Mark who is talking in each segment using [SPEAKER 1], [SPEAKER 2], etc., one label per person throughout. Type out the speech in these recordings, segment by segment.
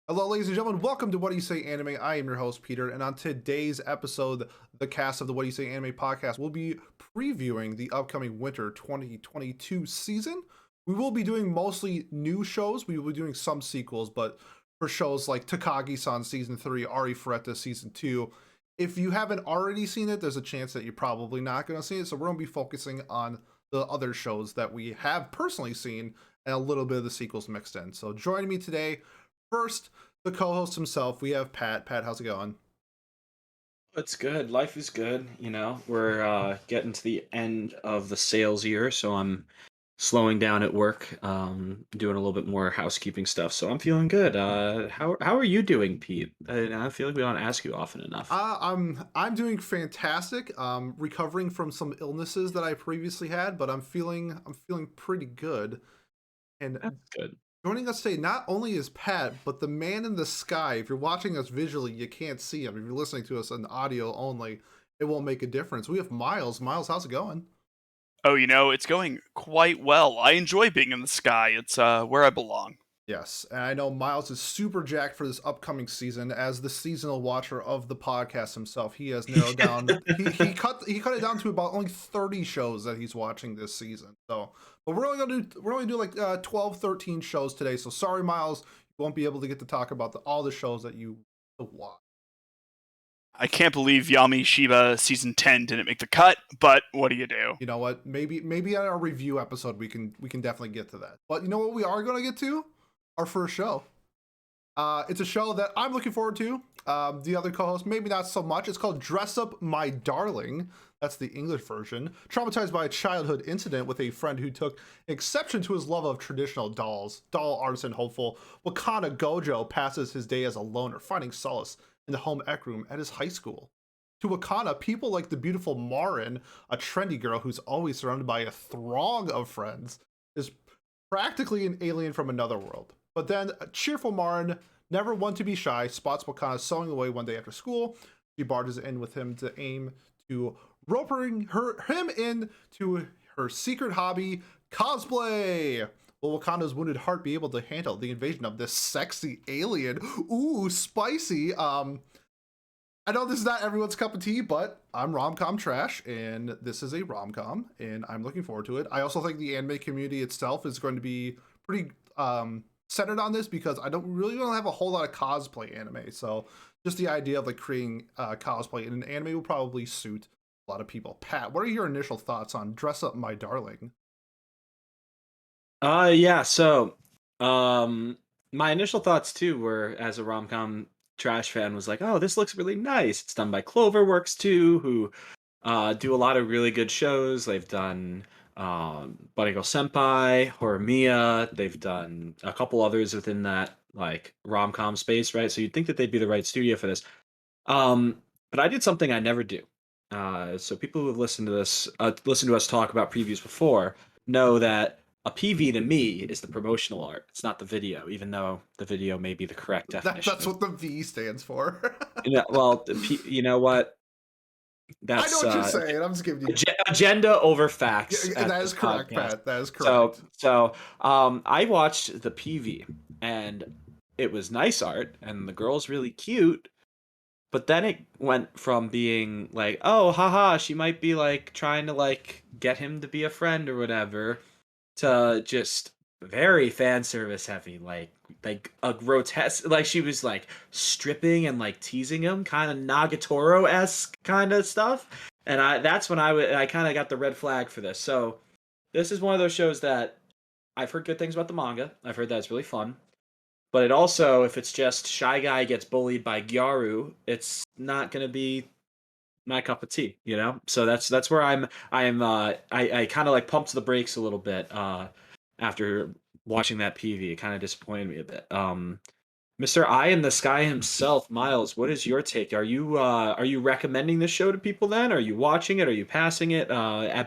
[SPEAKER 1] Hello, ladies and gentlemen. Welcome to What Do You Say Anime. I am your host, Peter, and on today's episode, the cast of the What Do You Say Anime podcast will be previewing the upcoming winter 2022 season. We will be doing mostly new shows. We will be doing some sequels, but for shows like Takagi-san Season 3, Ari Ferretta Season 2, if you haven't already seen it, there's a chance that you're probably not going to see it. So we're going to be focusing on the other shows that we have personally seen and a little bit of the sequels mixed in. So joining me today, first, the co-host himself, we have Pat. Pat, how's it going?
[SPEAKER 2] It's good. Life is good. We're getting to the end of the sales year, so I'm slowing down at work, doing a little bit more housekeeping stuff. So I'm feeling good. How are you doing, Pete? I feel like we don't ask you often enough.
[SPEAKER 1] I'm doing fantastic. Recovering from some illnesses that I previously had, but I'm feeling pretty good. And
[SPEAKER 2] That's good.
[SPEAKER 1] joining us today, not only is Pat, but the man in the sky. If you're watching us visually, you can't see him. If you're listening to us on audio only, it won't make a difference. We have Miles. Miles, how's it going?
[SPEAKER 3] Oh, it's going quite well. I enjoy being in the sky. It's where I belong.
[SPEAKER 1] Yes, and I know Miles is super jacked for this upcoming season. As the seasonal watcher of the podcast himself, he has narrowed down. he cut it down to about only 30 shows that he's watching this season. So, but we're only gonna do like 12, 13 shows today. So sorry, Miles, you won't be able to get to talk about all the shows that you watch.
[SPEAKER 3] I can't believe Yami Shiba season 10 didn't make the cut, but what do you do?
[SPEAKER 1] You know what? Maybe on our review episode we can definitely get to that. But you know what? We are gonna get to our first show. It's a show that I'm looking forward to. The other co-host, maybe not so much. It's called Dress Up My Darling. That's the English version. Traumatized by a childhood incident with a friend who took exception to his love of traditional dolls, doll artisan hopeful Wakana Gojo passes his day as a loner, finding solace in the home ec room at his high school. To Wakana, people like the beautiful Marin, a trendy girl who's always surrounded by a throng of friends, is practically an alien from another world. But then a cheerful Marin, never one to be shy, spots Wakana sewing away one day after school. She barges in with him to aim to roping him in to her secret hobby, cosplay. Will Wakana's wounded heart be able to handle the invasion of this sexy alien? Ooh, spicy. I know this is not everyone's cup of tea, but I'm rom-com trash, and this is a rom-com, and I'm looking forward to it. I also think the anime community itself is going to be pretty centered on this because I don't have a whole lot of cosplay anime, so just the idea of like creating cosplay in an anime will probably suit a lot of people. Pat, what are your initial thoughts on Dress Up My Darling?
[SPEAKER 2] Yeah. My initial thoughts too were, as a rom-com trash fan, was like, oh, this looks really nice. It's done by Cloverworks too, who do a lot of really good shows. They've done Bunny Girl Senpai, Horimiya. They've done a couple others within that like rom-com space, right? So you'd think that they'd be the right studio for this. But I did something I never do. So people who have listened to us talk about previews before, know that a PV to me is the promotional art. It's not the video, even though the video may be the correct definition.
[SPEAKER 1] That's what the V stands for.
[SPEAKER 2] You know what?
[SPEAKER 1] I know
[SPEAKER 2] That's
[SPEAKER 1] what you're saying. I'm just giving you.
[SPEAKER 2] agenda over facts.
[SPEAKER 1] Yeah,
[SPEAKER 2] at
[SPEAKER 1] that
[SPEAKER 2] this
[SPEAKER 1] is correct,
[SPEAKER 2] podcast.
[SPEAKER 1] Pat. That is correct.
[SPEAKER 2] I watched the PV, and it was nice art, and the girl's really cute. But then it went from being like, oh, haha, she might be like trying to like get him to be a friend or whatever, to just very fan service heavy, like a grotesque, like she was like stripping and like teasing him, kind of Nagatoro-esque kind of stuff. And that's when I kind of got the red flag for this. So this is one of those shows that I've heard good things about the manga. I've heard that it's really fun. But it also, if it's just Shy Guy gets bullied by Gyaru, it's not gonna be my cup of tea, you know. So that's where I kind of like pumped the brakes a little bit after watching that PV. It kind of disappointed me a bit. Mr. Eye in the Sky himself, Miles, what is your take? Are you recommending this show to people then? Are you watching it? Are you passing it?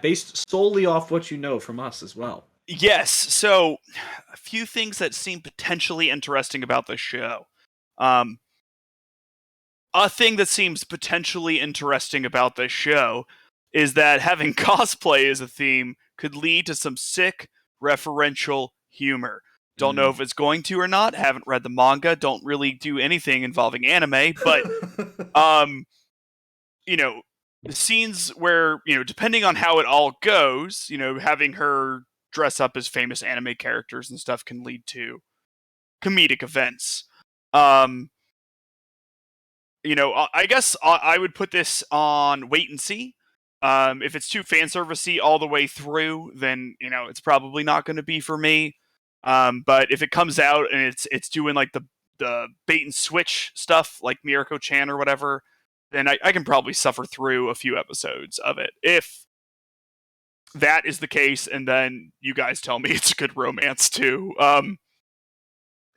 [SPEAKER 2] Based solely off what you know from us as well.
[SPEAKER 3] Yes, so a few things that seem potentially interesting about the show. Um, a thing that seems potentially interesting about this show is that having cosplay as a theme could lead to some sick referential humor. Don't know if it's going to or not. Haven't read the manga. Don't really do anything involving anime. But, you know, the scenes where, you know, depending on how it all goes, you know, having her dress up as famous anime characters and stuff can lead to comedic events. You know, I guess I would put this on wait and see. If it's too fan servicey all the way through, then you know it's probably not going to be for me. But if it comes out and it's doing like the bait and switch stuff, like Mirako Chan or whatever, then I can probably suffer through a few episodes of it. If that is the case, and then you guys tell me it's a good romance too.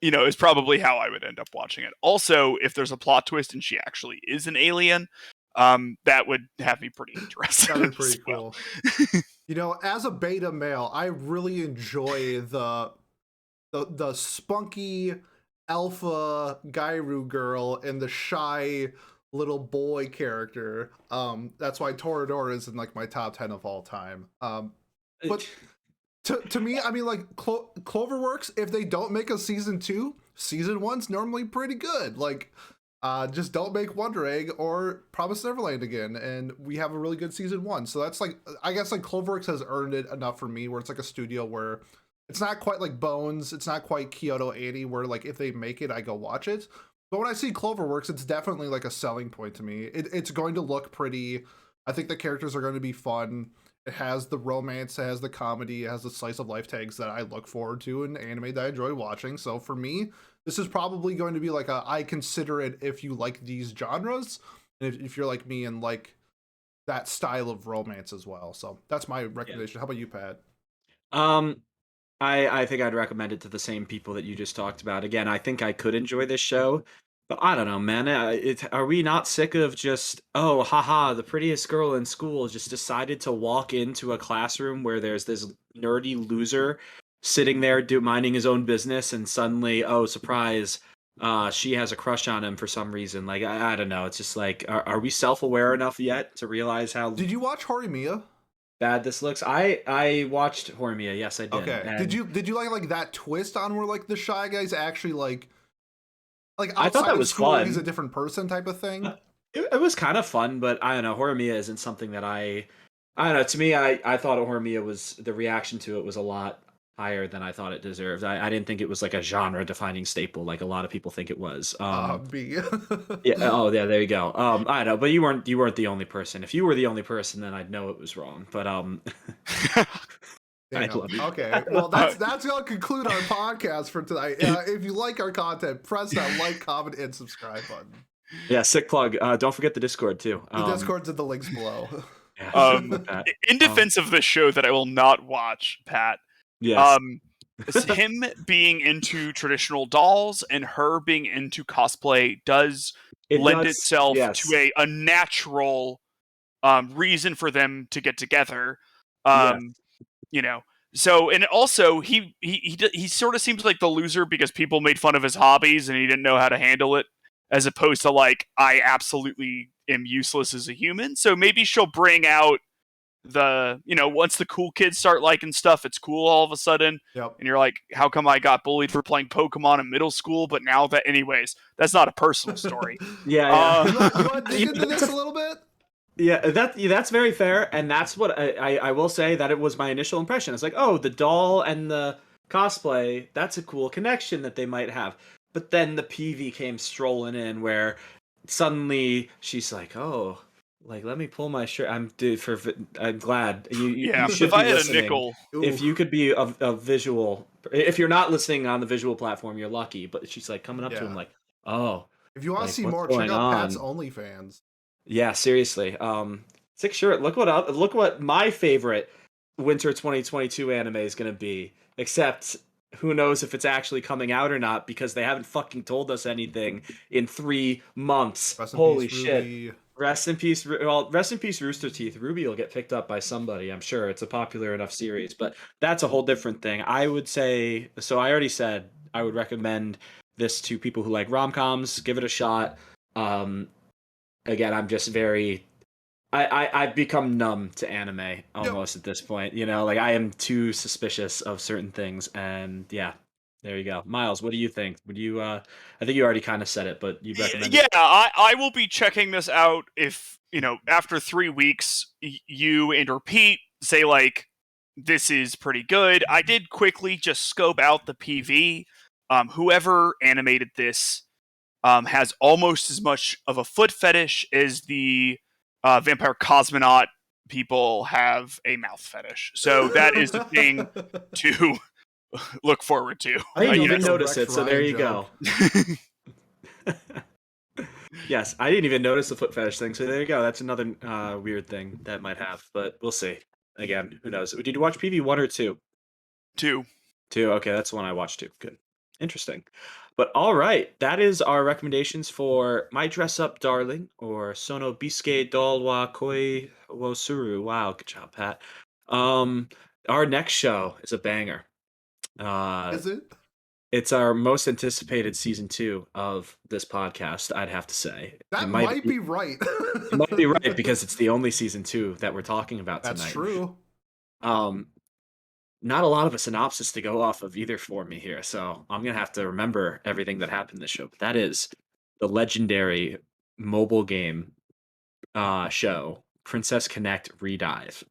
[SPEAKER 3] You know, is probably how I would end up watching it. Also, if there's a plot twist and she actually is an alien, that would have me pretty interested.
[SPEAKER 1] That'd be pretty cool. You know, as a beta male, I really enjoy the spunky alpha Gairu girl and the shy little boy character. That's why Toradora is in like my top 10 of all time. But to me, I mean, like Cloverworks, if they don't make a season 2, season 1's normally pretty good. Like, just don't make Wonder Egg or Promise Neverland again, and we have a really good season 1. So that's like, I guess like Cloverworks has earned it enough for me, where it's like a studio where it's not quite like Bones, it's not quite Kyoto 80, where like if they make it, I go watch it. But when I see Cloverworks, it's definitely like a selling point to me. It's going to look pretty. I think the characters are going to be fun. It has the romance, it has the comedy, it has the slice of life tags that I look forward to in anime that I enjoy watching. So for me, this is probably going to be like I consider it if you like these genres, and if you're like me and like that style of romance as well. So that's my recommendation. Yeah. How about you, Pat?
[SPEAKER 2] I think I'd recommend it to the same people that you just talked about. Again, I think I could enjoy this show, but I don't know, man. Are we not sick of just, oh, haha, the prettiest girl in school just decided to walk into a classroom where there's this nerdy loser sitting there minding his own business, and suddenly, oh, surprise, she has a crush on him for some reason. Like, I don't know. It's just like, are we self-aware enough yet to realize how...
[SPEAKER 1] Did you watch Horimiya?
[SPEAKER 2] Bad this looks. I watched Horimiya. Yes, I did.
[SPEAKER 1] Okay.
[SPEAKER 2] And
[SPEAKER 1] did you like that twist on where like the shy guy's actually like
[SPEAKER 2] I thought that was fun.
[SPEAKER 1] He's a different person type of thing.
[SPEAKER 2] It was kind of fun, but I don't know. Horimiya isn't something that I don't know. To me, I thought Horimiya was, the reaction to it was a lot higher than I thought it deserved. I didn't think it was like a genre defining staple like a lot of people think it was.
[SPEAKER 1] B.
[SPEAKER 2] Yeah. Oh, yeah. There you go. I don't know, but you weren't the only person. If you were the only person, then I'd know it was wrong. But
[SPEAKER 1] Okay, well that's gonna conclude our podcast for tonight. If you like our content, press that like, comment, and subscribe button.
[SPEAKER 2] Yeah, sick plug. Don't forget the Discord too.
[SPEAKER 1] The Discord's in the links below.
[SPEAKER 3] In defense of this show that I will not watch, Pat.
[SPEAKER 2] Yes.
[SPEAKER 3] Him being into traditional dolls and her being into cosplay does lend itself to a natural reason for them to get together. You know, so, and also he sort of seems like the loser because people made fun of his hobbies and he didn't know how to handle it, as opposed to like, I absolutely am useless as a human. So maybe she'll bring out the, you know, once the cool kids start liking stuff, it's cool all of a sudden.
[SPEAKER 1] Yep.
[SPEAKER 3] And you're like, how come I got bullied for playing Pokemon in middle school? But now that, anyways, that's not a personal story.
[SPEAKER 2] Yeah.
[SPEAKER 1] You want to dig into this a little bit?
[SPEAKER 2] Yeah, that's very fair, and that's what I will say, that it was my initial impression. It's like, oh, the doll and the cosplay, that's a cool connection that they might have. But then the PV came strolling in, where suddenly she's like, oh, like, let me pull my shirt. I'm glad you should
[SPEAKER 3] if I had
[SPEAKER 2] listening.
[SPEAKER 3] a nickel,
[SPEAKER 2] if you could be a visual, if you're not listening on the visual platform, you're lucky. But she's like coming up to him like, oh,
[SPEAKER 1] if you want to see more, check out Pat's OnlyFans.
[SPEAKER 2] Yeah, seriously. Sick shirt. Look what my favorite winter 2022 anime is gonna be. Except, who knows if it's actually coming out or not, because they haven't fucking told us anything in 3 months. Holy shit.
[SPEAKER 1] Ruby.
[SPEAKER 2] Rest in peace. Well, rest in peace, Rooster Teeth. Ruby will get picked up by somebody, I'm sure. It's a popular enough series, but that's a whole different thing. I would say, so I already said I would recommend this to people who like rom-coms. Give it a shot. Again, I'm just very... I've become numb to anime almost at this point. You know, like, I am too suspicious of certain things, and yeah. There you go. Miles, what do you think? Would you I think you already kind of said it, but you'd recommend
[SPEAKER 3] Yeah,
[SPEAKER 2] it?
[SPEAKER 3] I will be checking this out if, after 3 weeks, you and Pete say, like, this is pretty good. I did quickly just scope out the PV. Whoever animated this has almost as much of a foot fetish as the vampire cosmonaut people have a mouth fetish. So that is the thing to look forward to,
[SPEAKER 2] I didn't
[SPEAKER 1] Yo,
[SPEAKER 2] even
[SPEAKER 1] that's a
[SPEAKER 2] notice
[SPEAKER 1] Rex
[SPEAKER 2] it, so there
[SPEAKER 1] Ryan
[SPEAKER 2] you
[SPEAKER 1] joke.
[SPEAKER 2] go. Yes, I didn't even notice the foot fetish thing, so there you go. That's another weird thing that might have, but we'll see. Again, who knows? Did you watch PV 1 or 2?
[SPEAKER 3] 2.
[SPEAKER 2] 2. Okay, that's the one I watched too. Good. Interesting. But all right, that is our recommendations for My Dress Up Darling or Sono Bisque Doll wa Koi wo Suru. Wow, good job, Pat. Our next show is a banger.
[SPEAKER 1] Is it?
[SPEAKER 2] It's our most anticipated season 2 of this podcast, I'd have to say.
[SPEAKER 1] That might be right.
[SPEAKER 2] It might be right because it's the only season 2 that we're talking about
[SPEAKER 1] That's
[SPEAKER 2] tonight.
[SPEAKER 1] true.
[SPEAKER 2] Um, Not a lot of a synopsis to go off of either for me here, so I'm gonna have to remember everything that happened in this show. But that is the legendary mobile game show, Princess Connect Redive.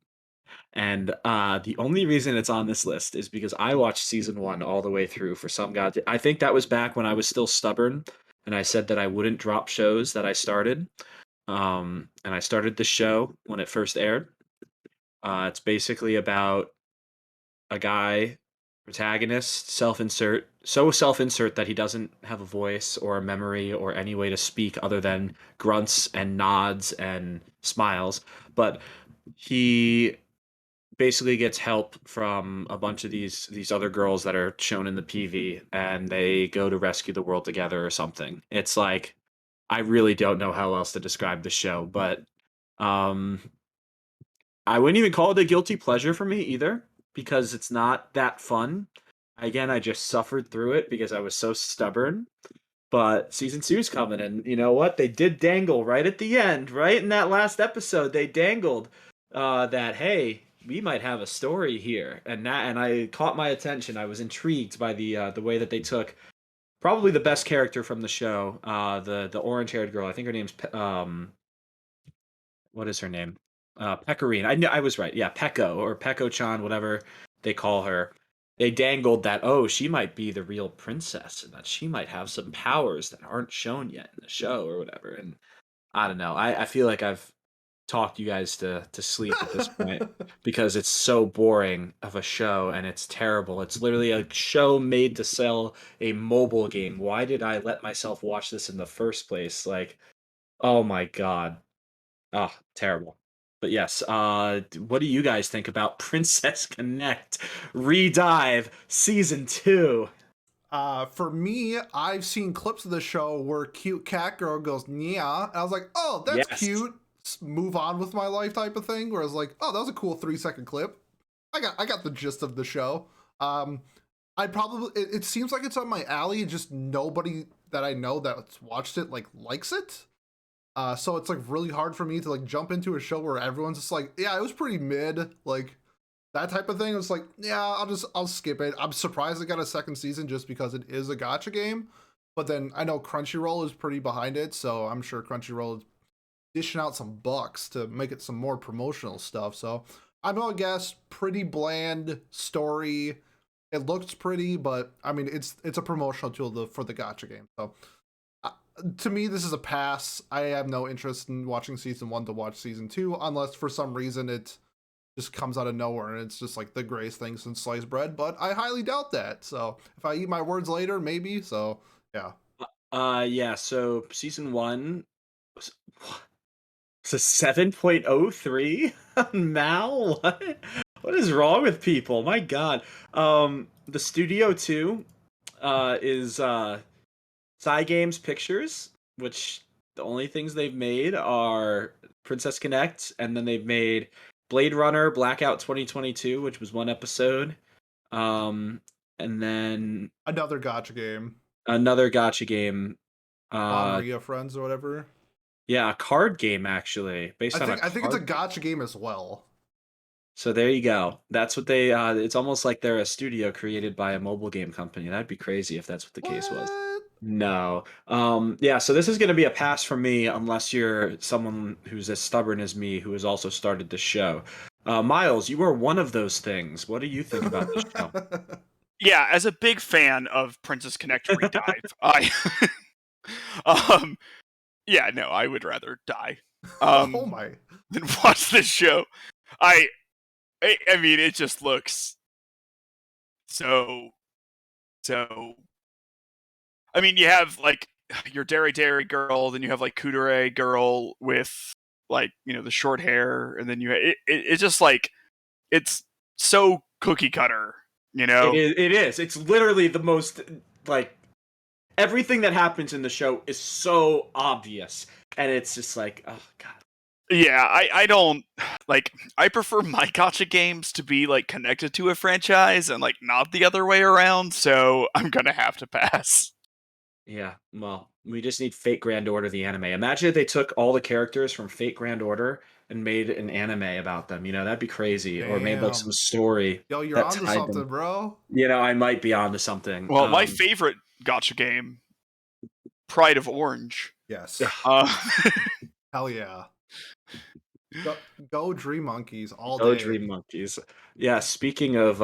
[SPEAKER 2] And the only reason it's on this list is because I watched season 1 all the way through for some god. I think that was back when I was still stubborn, and I said that I wouldn't drop shows that I started. And I started the show when it first aired. It's basically about a guy, protagonist, self-insert, so self-insert that he doesn't have a voice or a memory or any way to speak other than grunts and nods and smiles. But he basically gets help from a bunch of these other girls that are shown in the PV, and they go to rescue the world together or something. It's like I really don't know how else to describe the show, but um I wouldn't even call it a guilty pleasure for me either because it's not that fun. Again, I just suffered through it because I was so stubborn. But season 2 is coming, and you know what? They did dangle right at the end, right in that last episode. They dangled that hey, we might have a story here, and I caught my attention. I was intrigued by the way that they took probably the best character from the show, the orange haired girl. I think her name's what is her name? Pecorine. I knew I was right. Yeah, Pecco or Pecco-chan, whatever they call her. They dangled that she might be the real princess and that she might have some powers that aren't shown yet in the show or whatever. And I don't know. I feel like I've talked you guys to sleep at this point because it's so boring of a show and it's terrible. It's literally a show made to sell a mobile game. Why did I let myself watch this in the first place? Like, oh my god. Oh, terrible. But yes, what do you guys think about Princess Connect Redive Season 2?
[SPEAKER 1] For me, I've seen clips of the show where cute cat girl goes, yeah. And I was like, oh, that's
[SPEAKER 2] Yes.
[SPEAKER 1] cute. Move on with my life type of thing. Where I was like, oh, that was a cool 3-second clip. I got the gist of the show. I'd probably it seems like it's on my alley, just nobody that I know that's watched it like likes it. So it's like really hard for me to like jump into a show where everyone's just like, yeah, it was pretty mid, like that type of thing. It's like, yeah, I'll skip it. I'm surprised it got a second season just because it is a gacha game. But then I know Crunchyroll is pretty behind it, so I'm sure Crunchyroll is dishing out some bucks to make it some more promotional stuff. So I'm gonna guess pretty bland story. It looks pretty, but I mean it's a promotional tool for the gacha game. So to me, this is a pass. I have no interest in watching season 1 to watch season 2, unless for some reason it just comes out of nowhere and it's just like the greatest thing since sliced bread. But I highly doubt that. So if I eat my words later, maybe. So yeah.
[SPEAKER 2] Yeah, so Season 1 was, it's a 7.03 on Mal? What? What is wrong with people? My god. The Studio 2 is Games Pictures, which the only things they've made are Princess Connect, and then they've made Blade Runner Blackout 2022, which was one episode. And then
[SPEAKER 1] Another gacha game.
[SPEAKER 2] another gotcha game.
[SPEAKER 1] Maria Friends or whatever.
[SPEAKER 2] Yeah, a card game actually, based on a
[SPEAKER 1] I think it's a
[SPEAKER 2] card.
[SPEAKER 1] gacha game as well.
[SPEAKER 2] So there you go. That's what they. It's almost like they're a studio created by a mobile game company. That'd be crazy if that's what the case was.
[SPEAKER 1] What?
[SPEAKER 2] No. Yeah, so this is going to be a pass from me unless you're someone who's as stubborn as me who has also started the show. Miles, you are one of those things. What do you think about this show?
[SPEAKER 3] Yeah, as a big fan of Princess Connect Redive, I um yeah, no, I would rather die
[SPEAKER 1] Oh
[SPEAKER 3] um
[SPEAKER 1] my.
[SPEAKER 3] than watch this show. I I mean, it just looks so so I mean, you have like your Dairy girl, then you have like Kudere girl with like, the short hair, and then it's just like it's so cookie cutter, you
[SPEAKER 2] It
[SPEAKER 3] know?
[SPEAKER 2] is. It is. It's literally the most like everything that happens in the show is so obvious, and it's just like, oh god.
[SPEAKER 3] Yeah, I don't like. I prefer my gotcha games to be like connected to a franchise and like not the other way around. So I'm gonna have to pass.
[SPEAKER 2] Yeah, well, we just need Fate Grand Order the anime. Imagine if they took all the characters from Fate Grand Order and made an anime about them. That'd be crazy. Or made like some
[SPEAKER 1] Damn.
[SPEAKER 2] story
[SPEAKER 1] Yo, you're
[SPEAKER 2] that
[SPEAKER 1] onto
[SPEAKER 2] tied them.
[SPEAKER 1] something, bro.
[SPEAKER 2] I might be onto something.
[SPEAKER 3] Well, my favorite gotcha game, Pride of Orange.
[SPEAKER 1] Yes.
[SPEAKER 3] Uh,
[SPEAKER 1] Hell yeah. Go, go Dream Monkeys all
[SPEAKER 2] Oh,
[SPEAKER 1] day.
[SPEAKER 2] Dream Monkeys. Yeah, speaking of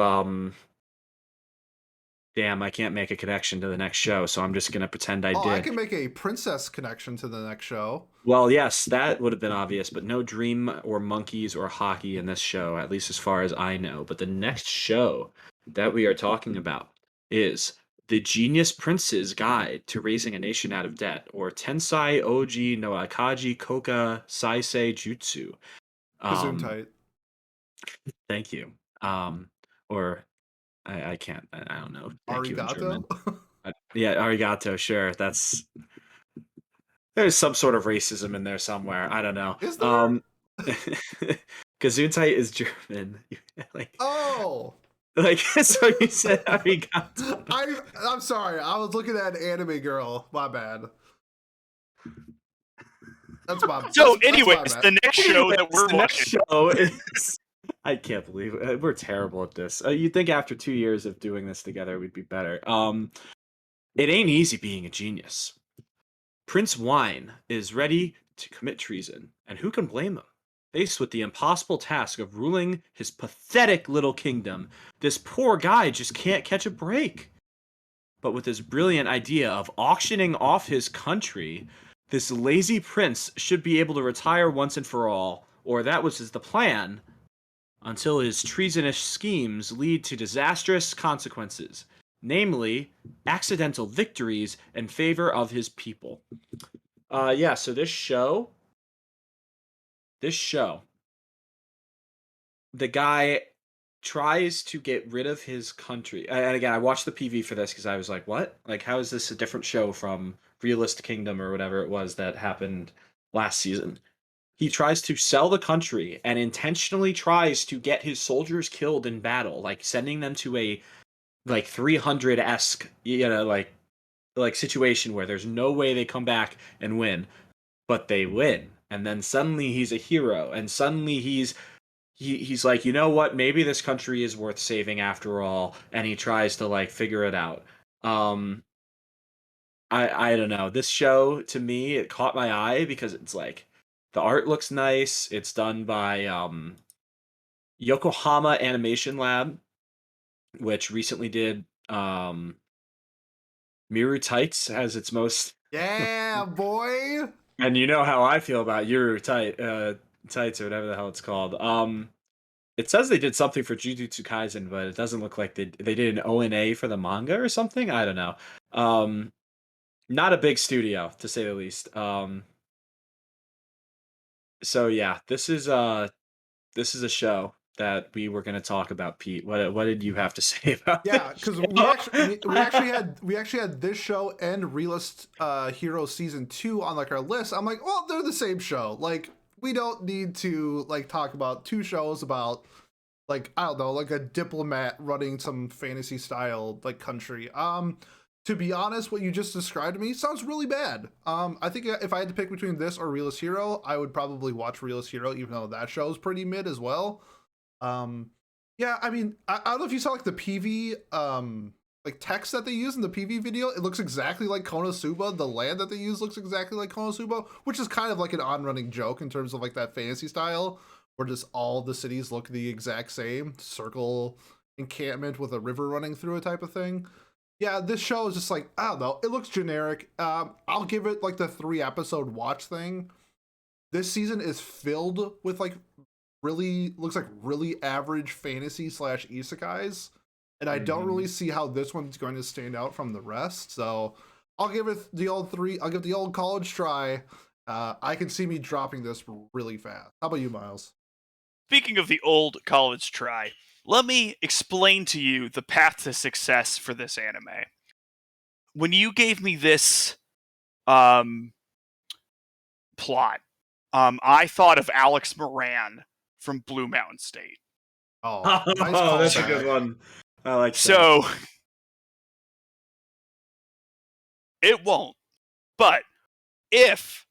[SPEAKER 2] damn, I can't make a connection to the next show, so I'm just gonna pretend I
[SPEAKER 1] Oh, I
[SPEAKER 2] did.
[SPEAKER 1] can make a princess connection to the next show.
[SPEAKER 2] Well, yes, that would have been obvious, but no dream or monkeys or hockey in this show, at least as far as I know. But the next show that we are talking about is The Genius Prince's Guide to Raising a Nation Out of Debt, or Tensai Oji no Akaji Koka Saisei Jutsu. Um,
[SPEAKER 1] Gesundheit.
[SPEAKER 2] thank you. Or I can't, I don't know. Thank you in
[SPEAKER 1] Arigato.
[SPEAKER 2] German. Yeah, arigato, sure. There's some sort of racism in there somewhere. I don't know.
[SPEAKER 1] Is there?
[SPEAKER 2] Gesundheit is German. like,
[SPEAKER 1] Oh.
[SPEAKER 2] so you said arigato.
[SPEAKER 1] I'm sorry. I was looking at Anime Girl. My bad. That's my.
[SPEAKER 3] so,
[SPEAKER 1] That's my
[SPEAKER 3] anyways,
[SPEAKER 1] bad.
[SPEAKER 3] the next show that we're
[SPEAKER 2] The next
[SPEAKER 3] watching.
[SPEAKER 2] show is. I can't believe it. We're terrible at this. You'd think after 2 years of doing this together, we'd be better. It ain't easy being a genius. Prince Wine is ready to commit treason, and who can blame him? Faced with the impossible task of ruling his pathetic little kingdom, this poor guy just can't catch a break. But with his brilliant idea of auctioning off his country, this lazy prince should be able to retire once and for all, or that was the plan, until his treasonous schemes lead to disastrous consequences, namely accidental victories in favor of his people. Yeah, so this show, the guy tries to get rid of his country. And again, I watched the PV for this because I was like, what? Like, how is this a different show from Realist Kingdom or whatever it was that happened last season? He tries to sell the country and intentionally tries to get his soldiers killed in battle, like sending them to a like 300-esque, like situation where there's no way they come back and win, but they win. And then suddenly he's a hero, and suddenly he's like, you know what, maybe this country is worth saving after all, and he tries to like figure it out. um I don't know, this show to me, it caught my eye because it's like the art looks nice. It's done by Yokohama Animation Lab, which recently did Miru Tights as its most.
[SPEAKER 1] Yeah, boy.
[SPEAKER 2] And you know how I feel about Yuru Tights or whatever the hell it's called. It says they did something for Jujutsu Kaisen, but it doesn't look like they did an ONA for the manga or something. I don't know. Not a big studio to say the least. So yeah, this is a show that we were going to talk about, Pete. What did you have to say about
[SPEAKER 1] Yeah,
[SPEAKER 2] this
[SPEAKER 1] because
[SPEAKER 2] show?
[SPEAKER 1] we actually had this show and Realist Hero season 2 on like our list. I'm like, well, they're the same show. Like, we don't need to like talk about two shows about like, I don't know, like a diplomat running some fantasy style like country. To be honest, what you just described to me sounds really bad. I think if I had to pick between this or Realist Hero, I would probably watch Realist Hero, even though that show is pretty mid as well. Yeah, I mean, I don't know if you saw like the PV like text that they use in the PV video. It looks exactly like Konosuba. The land that they use looks exactly like Konosuba, which is kind of like an on-running joke in terms of like that fantasy style, where just all the cities look the exact same, circle encampment with a river running through it type of thing. Yeah, this show is just like, I don't know, it looks generic. I'll give it like the 3 episode watch thing. This season is filled with like really looks like really average fantasy slash isekais, and I don't really see how this one's going to stand out from the rest. So I'll give it the old 3. I'll give the old college try. I can see me dropping this really fast. How about you, Miles?
[SPEAKER 3] Speaking of the old college try, let me explain to you the path to success for this anime. When you gave me this plot, I thought of Alex Moran from Blue Mountain State.
[SPEAKER 1] Oh,
[SPEAKER 2] Oh,
[SPEAKER 1] nice
[SPEAKER 2] that's a
[SPEAKER 1] callback.
[SPEAKER 2] good one. I like that.
[SPEAKER 3] So it won't. But if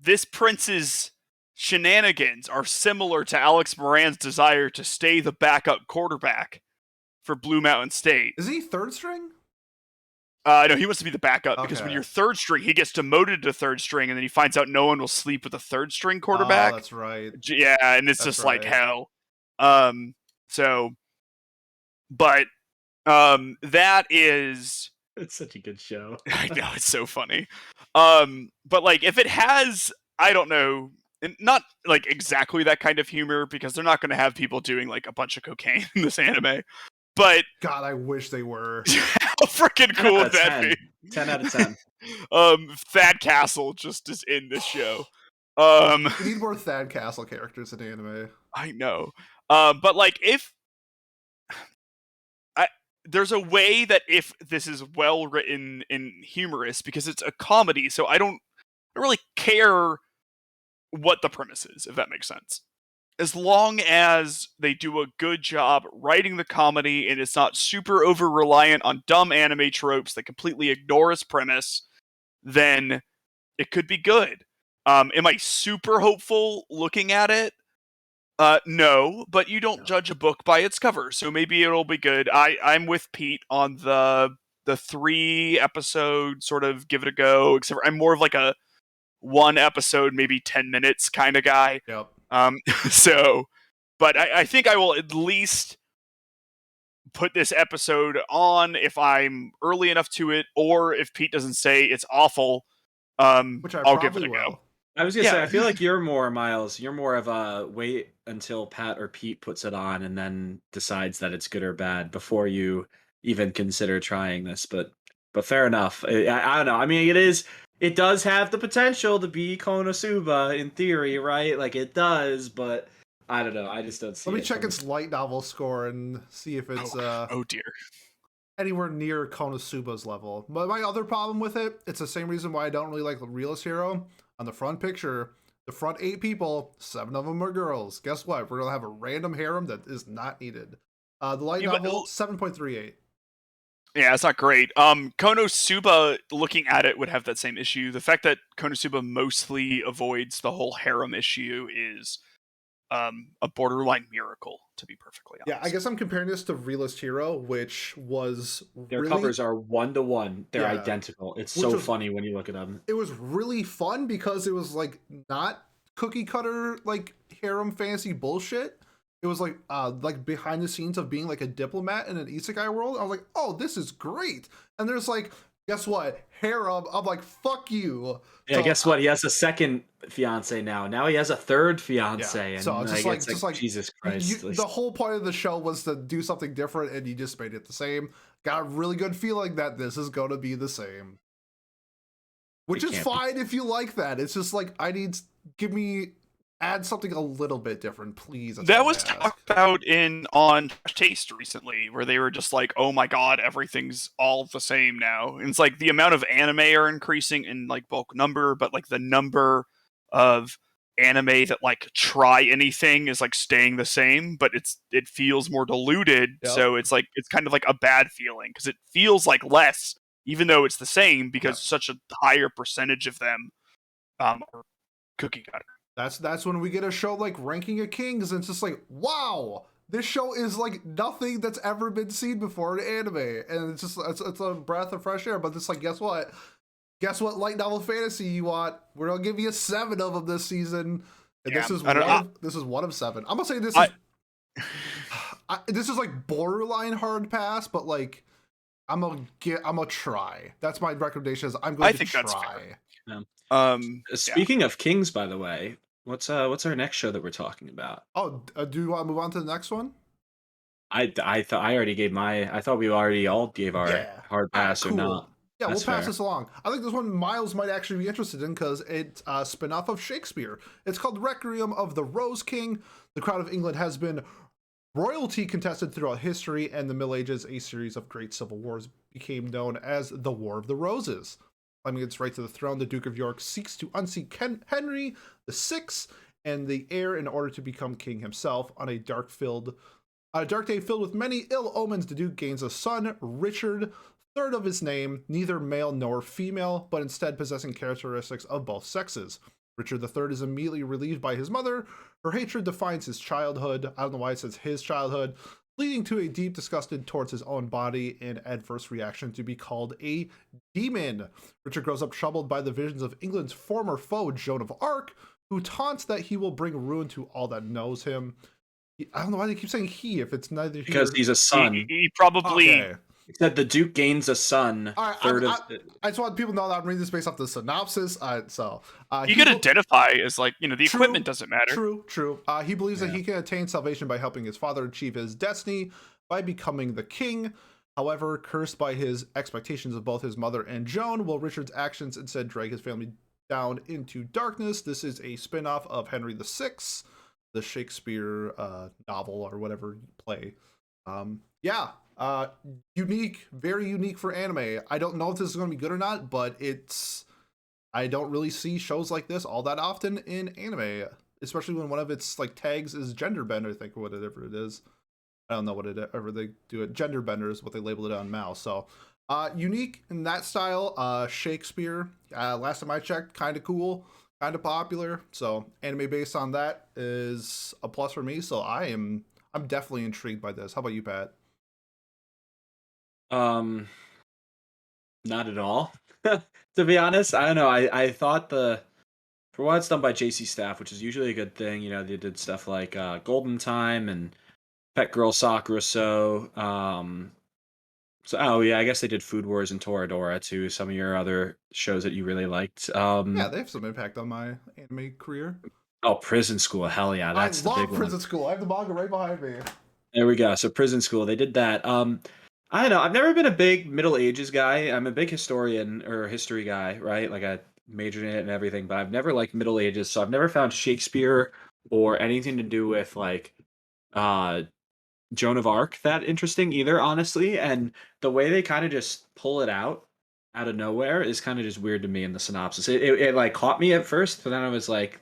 [SPEAKER 3] this prince's shenanigans are similar to Alex Moran's desire to stay the backup quarterback for Blue Mountain State.
[SPEAKER 1] Is he third string?
[SPEAKER 3] No, he wants to be the backup because when
[SPEAKER 1] Okay.
[SPEAKER 3] you're third string, he gets demoted to third string, and then he finds out no one will sleep with a third string quarterback.
[SPEAKER 1] Oh, that's right.
[SPEAKER 3] Yeah, and it's
[SPEAKER 1] That's
[SPEAKER 3] just like
[SPEAKER 1] right.
[SPEAKER 3] hell. So, but that is
[SPEAKER 2] It's such a good show.
[SPEAKER 3] I know, it's so funny. But like if it has, I don't know, not like exactly that kind of humor because they're not going to have people doing like a bunch of cocaine in this anime. But
[SPEAKER 1] God, I wish they were.
[SPEAKER 3] how freaking
[SPEAKER 2] 10
[SPEAKER 3] cool
[SPEAKER 2] out
[SPEAKER 3] would
[SPEAKER 2] of
[SPEAKER 3] that
[SPEAKER 2] 10.
[SPEAKER 3] be?
[SPEAKER 2] 10 out of 10.
[SPEAKER 3] Thad Castle just is in this show.
[SPEAKER 1] We need more Thad Castle characters in anime.
[SPEAKER 3] I know. But like if there's a way that if this is well written and humorous because it's a comedy, so I don't really care what the premise is, if that makes sense. As long as they do a good job writing the comedy and it's not super over reliant on dumb anime tropes that completely ignore its premise, then it could be good. Am I super hopeful looking at it? No, but you don't judge a book by its cover, so maybe it'll be good. I'm with Pete on the 3 episode sort of give it a go, except for I'm more of like a 1 episode, maybe 10 minutes kind of guy.
[SPEAKER 1] Yep.
[SPEAKER 3] So, but I think I will at least put this episode on if I'm early enough to it, or if Pete doesn't say it's awful,
[SPEAKER 1] Which I
[SPEAKER 3] I'll give it
[SPEAKER 1] probably
[SPEAKER 3] a go.
[SPEAKER 1] will.
[SPEAKER 2] I was gonna
[SPEAKER 3] Yeah.
[SPEAKER 2] say, I feel like you're more, Miles. You're more of a wait until Pat or Pete puts it on and then decides that it's good or bad before you even consider trying this. But fair enough. I don't know. I mean, it does have the potential to be Konosuba in theory, right? Like it does, but I don't know. I just don't see
[SPEAKER 1] Let me
[SPEAKER 2] it
[SPEAKER 1] check
[SPEAKER 2] from-
[SPEAKER 1] its light novel score and see if it's
[SPEAKER 3] Oh dear.
[SPEAKER 1] anywhere near Konosuba's level. But my other problem with it, it's the same reason why I don't really like Realist Hero. On the front picture, the front 8 people, 7 of them are girls. Guess what? We're gonna have a random harem that is not needed. The light
[SPEAKER 3] Yeah, but-
[SPEAKER 1] novel, 7.38.
[SPEAKER 3] Yeah, it's not great. Konosuba, looking at it, would have that same issue. The fact that Konosuba mostly avoids the whole harem issue is a borderline miracle, to be perfectly honest.
[SPEAKER 1] Yeah, I guess I'm comparing this to Realist Hero, which was
[SPEAKER 2] Their
[SPEAKER 1] really,
[SPEAKER 2] covers are 1-to-1. They're
[SPEAKER 1] Yeah.
[SPEAKER 2] identical. It's
[SPEAKER 1] Which
[SPEAKER 2] so
[SPEAKER 1] was-
[SPEAKER 2] funny when you look at them.
[SPEAKER 1] it was really fun because it was like not cookie cutter like harem fantasy bullshit. It was like behind the scenes of being like a diplomat in an isekai world. I was like, oh, this is great. And there's like, guess what? Harem. I'm like, fuck you.
[SPEAKER 2] Yeah,
[SPEAKER 1] So,
[SPEAKER 2] guess what? He has a second fiance now. Now he has a third fiance, and
[SPEAKER 1] so it's just like
[SPEAKER 2] Jesus Christ.
[SPEAKER 1] the whole point of the show was to do something different, and you just made it the same. Got a really good feeling that this is going to be the same, which
[SPEAKER 2] It
[SPEAKER 1] is
[SPEAKER 2] can't be.
[SPEAKER 1] fine if you like that. It's just like add something a little bit different, please. That's
[SPEAKER 3] That
[SPEAKER 1] all I
[SPEAKER 3] was
[SPEAKER 1] ask.
[SPEAKER 3] talked about on Trash Taste recently, where they were just like, "Oh my god, everything's all the same now." And it's like the amount of anime are increasing in like bulk number, but like the number of anime that like try anything is like staying the same, but it feels more diluted.
[SPEAKER 1] Yep.
[SPEAKER 3] So it's like it's kind of like a bad feeling because it feels like less, even though it's the same because such a higher percentage of them are cookie cutter.
[SPEAKER 1] That's when we get a show like Ranking of Kings, and it's just like, wow, this show is like nothing that's ever been seen before in anime, and it's a breath of fresh air. But it's like, guess what? Guess what? Light novel fantasy you want? We're gonna give you 7 of them this season, and
[SPEAKER 3] Yeah,
[SPEAKER 1] this is
[SPEAKER 3] I don't know.
[SPEAKER 1] this is one of 7. I'm gonna say this
[SPEAKER 3] I,
[SPEAKER 1] is this is like borderline hard pass, but like I'm gonna try. That's my recommendation. Is I'm going
[SPEAKER 3] I
[SPEAKER 1] to
[SPEAKER 3] think
[SPEAKER 1] try.
[SPEAKER 3] that's fair. Yeah.
[SPEAKER 2] Speaking of Kings, by the way, what's our next show that we're talking about?
[SPEAKER 1] Oh, do you want to move on to the next one?
[SPEAKER 2] I thought I already gave my. I thought we already all gave our
[SPEAKER 1] Yeah.
[SPEAKER 2] hard
[SPEAKER 1] All right,
[SPEAKER 2] pass or
[SPEAKER 1] cool.
[SPEAKER 2] not.
[SPEAKER 1] Yeah, we'll
[SPEAKER 2] That's
[SPEAKER 1] pass
[SPEAKER 2] fair.
[SPEAKER 1] this along. I think this one Miles might actually be interested in because it's a spin-off of Shakespeare. It's called Requiem of the Rose King. The Crown of England has been royalty contested throughout history, and the Middle Ages, a series of great civil wars, became known as the War of the Roses. Climbing its right to the throne, the Duke of York seeks to unseat Henry VI and the heir in order to become king himself. On a dark day filled with many ill omens, the Duke gains a son, Richard, third of his name, neither male nor female, but instead possessing characteristics of both sexes. Richard III is immediately relieved by his mother. Her hatred defines his childhood. I don't know why it says his childhood, leading to a deep disgust towards his own body and adverse reaction to be called a demon. Richard grows up troubled by the visions of England's former foe, Joan of Arc, who taunts that he will bring ruin to all that knows him. I don't know why they keep saying he if it's neither here.
[SPEAKER 2] Because he's a son.
[SPEAKER 3] He probably.
[SPEAKER 1] Okay.
[SPEAKER 2] It said the Duke gains a son.
[SPEAKER 1] All right,
[SPEAKER 2] Third of.
[SPEAKER 1] I just want people to know that I'm reading this based off the synopsis.
[SPEAKER 3] You could identify as like, the
[SPEAKER 1] True,
[SPEAKER 3] equipment doesn't matter.
[SPEAKER 1] True. He believes that he can attain salvation by helping his father achieve his destiny by becoming the king. However, cursed by his expectations of both his mother and Joan, will Richard's actions instead drag his family down into darkness. This is a spin-off of Henry VI, the Shakespeare novel or whatever play. Unique, very unique for anime. I don't know if this is going to be good or not, but I don't really see shows like this all that often in anime, especially when one of its like tags is gender bender, I think, or whatever it is. I don't know whatever they do it. Gender bender is what they labeled it on Mal. So unique in that style. Shakespeare, last time I checked, kind of cool, kind of popular. So anime based on that is a plus for me. So I'm definitely intrigued by this. How about you, Pat?
[SPEAKER 2] Not at all. To be honest, I don't know. I thought for what it's done by JC Staff, which is usually a good thing. They did stuff like Golden Time and Pet Girl Sakura. So oh yeah, I guess they did Food Wars and Toradora too. Some of your other shows that you really liked.
[SPEAKER 1] Yeah, they have some impact on my anime career.
[SPEAKER 2] Oh, Prison School, hell yeah, that's the big one.
[SPEAKER 1] Prison School. I have the manga right behind me.
[SPEAKER 2] There we go. So Prison School, they did that. I don't know. I've never been a big Middle Ages guy. I'm a big historian or history guy, right? Like I majored in it and everything, but I've never liked Middle Ages, so I've never found Shakespeare or anything to do with like uh Joan of Arc that interesting either, honestly. And the way they kind of just pull it out of nowhere is kind of just weird to me in the synopsis. It like caught me at first, but then I was like,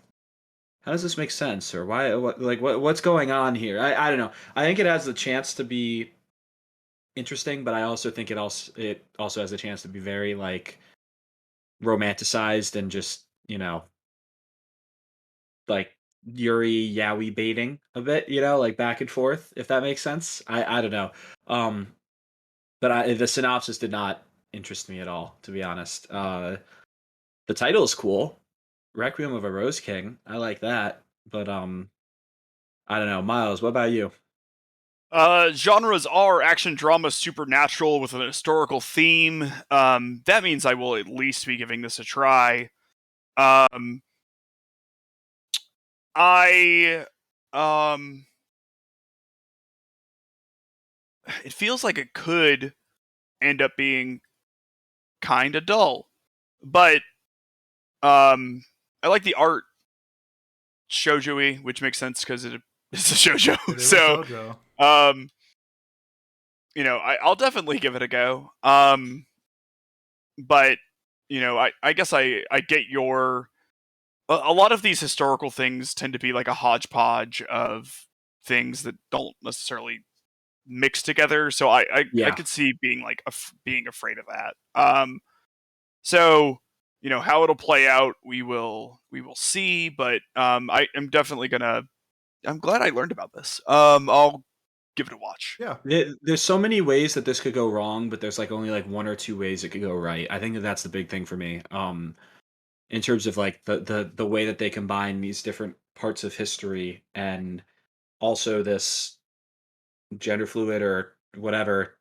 [SPEAKER 2] how does this make sense? Or what's going on here? I don't know. I think it has the chance to be interesting, but I also think it also has a chance to be very like romanticized and just like Yuri Yaoi baiting a bit, like back and forth, if that makes sense. I don't know. But the synopsis did not interest me at all, to be honest. The title is cool, Requiem of a Rose King. I like that, but I don't know. Miles, what about you?
[SPEAKER 3] Genres are action, drama, supernatural with an historical theme. That means I will at least be giving this a try. It feels like it could end up being kind of dull, but I like the art shoujo-y, which makes sense because it's a shoujo. So, I'll definitely give it a go. But I guess I get your. A lot of these historical things tend to be like a hodgepodge of things that don't necessarily mix together. So I could see being like being afraid of that. So how it'll play out, we will see. But I am definitely gonna. I'm glad I learned about this. I'll give it a watch.
[SPEAKER 1] Yeah.
[SPEAKER 2] There's so many ways that this could go wrong, but there's like only like one or two ways it could go right. I think that that's the big thing for me. In terms of like the way that they combine these different parts of history and also this gender fluid or whatever.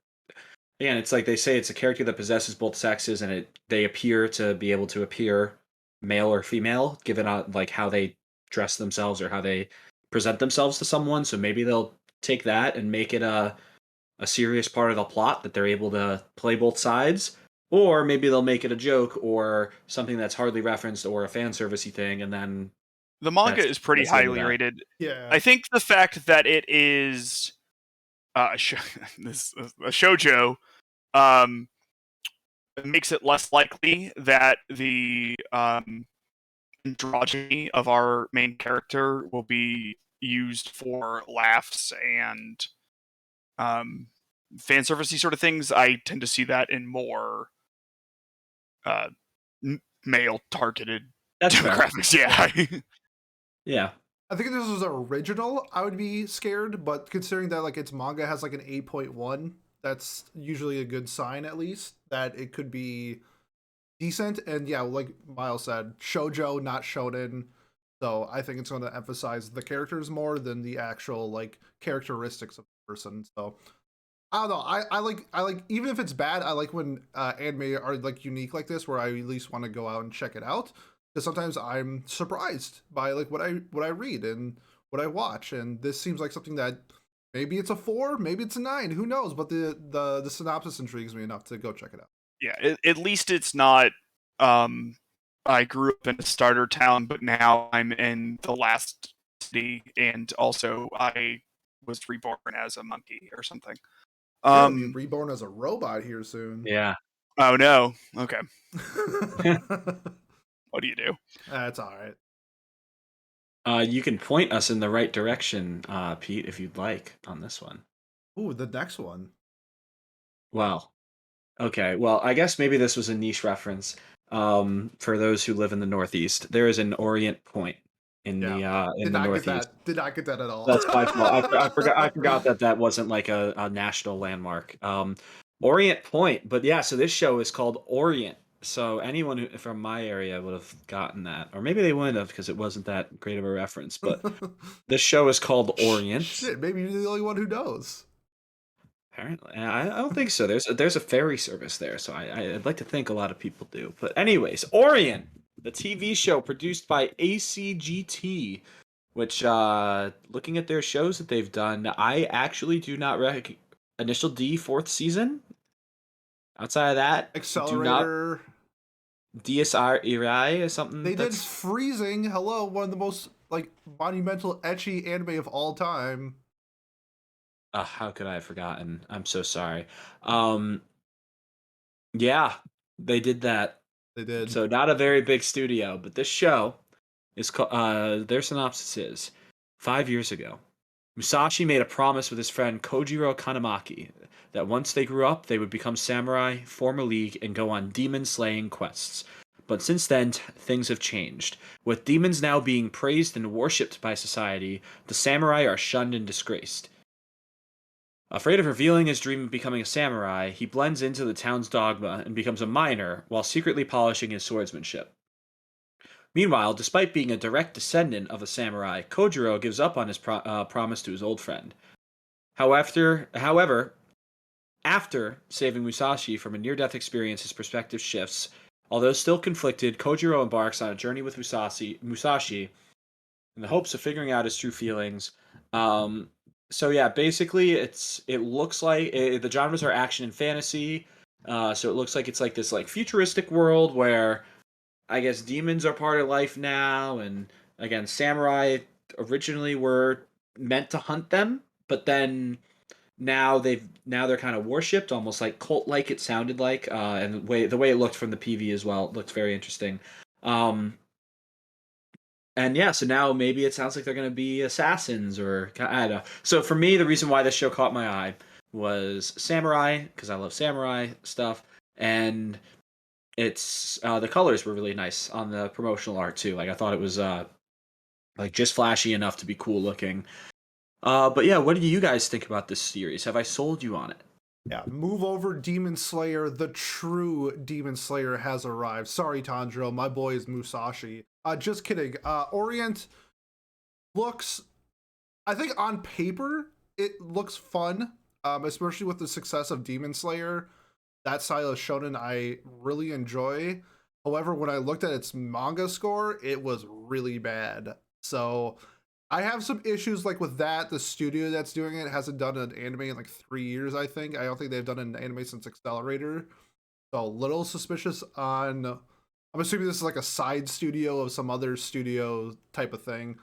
[SPEAKER 2] Yeah, and it's like they say it's a character that possesses both sexes, and they appear to be able to appear male or female, given like how they dress themselves or how they present themselves to someone. So maybe they'll take that and make it a serious part of the plot that they're able to play both sides, or maybe they'll make it a joke or something that's hardly referenced or a fan servicey thing, and then
[SPEAKER 3] The manga is pretty
[SPEAKER 2] that's the end of
[SPEAKER 3] highly
[SPEAKER 2] that.
[SPEAKER 3] rated.
[SPEAKER 1] Yeah.
[SPEAKER 3] I think the fact that it is a shoujo makes it less likely that the androgyny of our main character will be used for laughs and fan servicey sort of things. I tend to see that in more uh, male targeted
[SPEAKER 2] That's fair.
[SPEAKER 3] demographics. Yeah.
[SPEAKER 2] Yeah.
[SPEAKER 1] I think if this was original, I would be scared, but considering that like its manga has like an 8.1, that's usually a good sign at least that it could be decent. And yeah, like Miles said, shoujo, not shonen. So I think it's going to emphasize the characters more than the actual like characteristics of the person. So I don't know. I like even if it's bad, I like when anime are like unique like this, where I at least want to go out and check it out. Because sometimes I'm surprised by like what I read and what I watch, and this seems like something that maybe it's a 4, maybe it's a 9, who knows? But the synopsis intrigues me enough to go check it out.
[SPEAKER 3] Yeah, at least it's not. I grew up in a starter town, but now I'm in the last city, and also I was reborn as a monkey or something.
[SPEAKER 1] You're gonna be reborn as a robot here soon.
[SPEAKER 2] Yeah.
[SPEAKER 3] Oh no. Okay. What do you do?
[SPEAKER 1] That's all right.
[SPEAKER 2] You can point us in the right direction, Pete, if you'd like, on this one.
[SPEAKER 1] Ooh, the next one.
[SPEAKER 2] Well, okay. Well, I guess maybe this was a niche reference. For those who live in the Northeast, there is an Orient Point in
[SPEAKER 1] Did
[SPEAKER 2] the
[SPEAKER 1] not get
[SPEAKER 2] Northeast.
[SPEAKER 1] that. Did not get that at all.
[SPEAKER 2] That's my fault. I forgot that wasn't like a national landmark. Orient Point, but yeah. So this show is called Orient. So anyone from my area would have gotten that, or maybe they wouldn't have because it wasn't that great of a reference. But this show is called Orient.
[SPEAKER 1] Shit, maybe you're the only one who knows.
[SPEAKER 2] Apparently, I don't think so. There's a ferry service there, so I'd like to think a lot of people do. But anyways, Orient, the TV show produced by ACGT, which looking at their shows that they've done, I actually do not Initial D 4th season. Outside of that, do not
[SPEAKER 1] Accelerator.
[SPEAKER 2] DSR Irai or something.
[SPEAKER 1] They did Freezing. Hello, one of the most like monumental ecchi anime of all time.
[SPEAKER 2] How could I have forgotten? I'm so sorry. Yeah, they did that.
[SPEAKER 1] They did.
[SPEAKER 2] So not a very big studio, but this show is called. Their synopsis is: 5 years ago, Musashi made a promise with his friend Kojiro Kanamaki that once they grew up, they would become samurai, form a league, and go on demon-slaying quests. But since then, things have changed. With demons now being praised and worshipped by society, the samurai are shunned and disgraced. Afraid of revealing his dream of becoming a samurai, he blends into the town's dogma and becomes a miner while secretly polishing his swordsmanship. Meanwhile, despite being a direct descendant of a samurai, Kojiro gives up on his promise to his old friend. However, after saving Musashi from a near-death experience, his perspective shifts. Although still conflicted, Kojiro embarks on a journey with Musashi in the hopes of figuring out his true feelings. So yeah, basically, it looks like the genres are action and fantasy. So it looks like it's like this like futuristic world where I guess demons are part of life now, and again, samurai originally were meant to hunt them, but then now they're kind of worshipped, almost like cult like it sounded like, and the way it looked from the PV as well, it looked very interesting. And yeah, so now maybe it sounds like they're going to be assassins or I don't know. So for me, the reason why this show caught my eye was samurai, because I love samurai stuff, and it's the colors were really nice on the promotional art too. Like I thought it was like just flashy enough to be cool looking. But yeah, what do you guys think about this series? Have I sold you on it?
[SPEAKER 1] Yeah, move over, Demon Slayer. The true Demon Slayer has arrived. Sorry, Tanjiro, my boy is Musashi. Just kidding. Orient looks, I think on paper, it looks fun, especially with the success of Demon Slayer. That style of shonen I really enjoy. However, when I looked at its manga score, it was really bad. So I have some issues like with that. The studio that's doing it hasn't done an anime in like 3 years, I think. I don't think they've done an anime since Accelerator. So a little suspicious on, I'm assuming this is like a side studio of some other studio type of thing.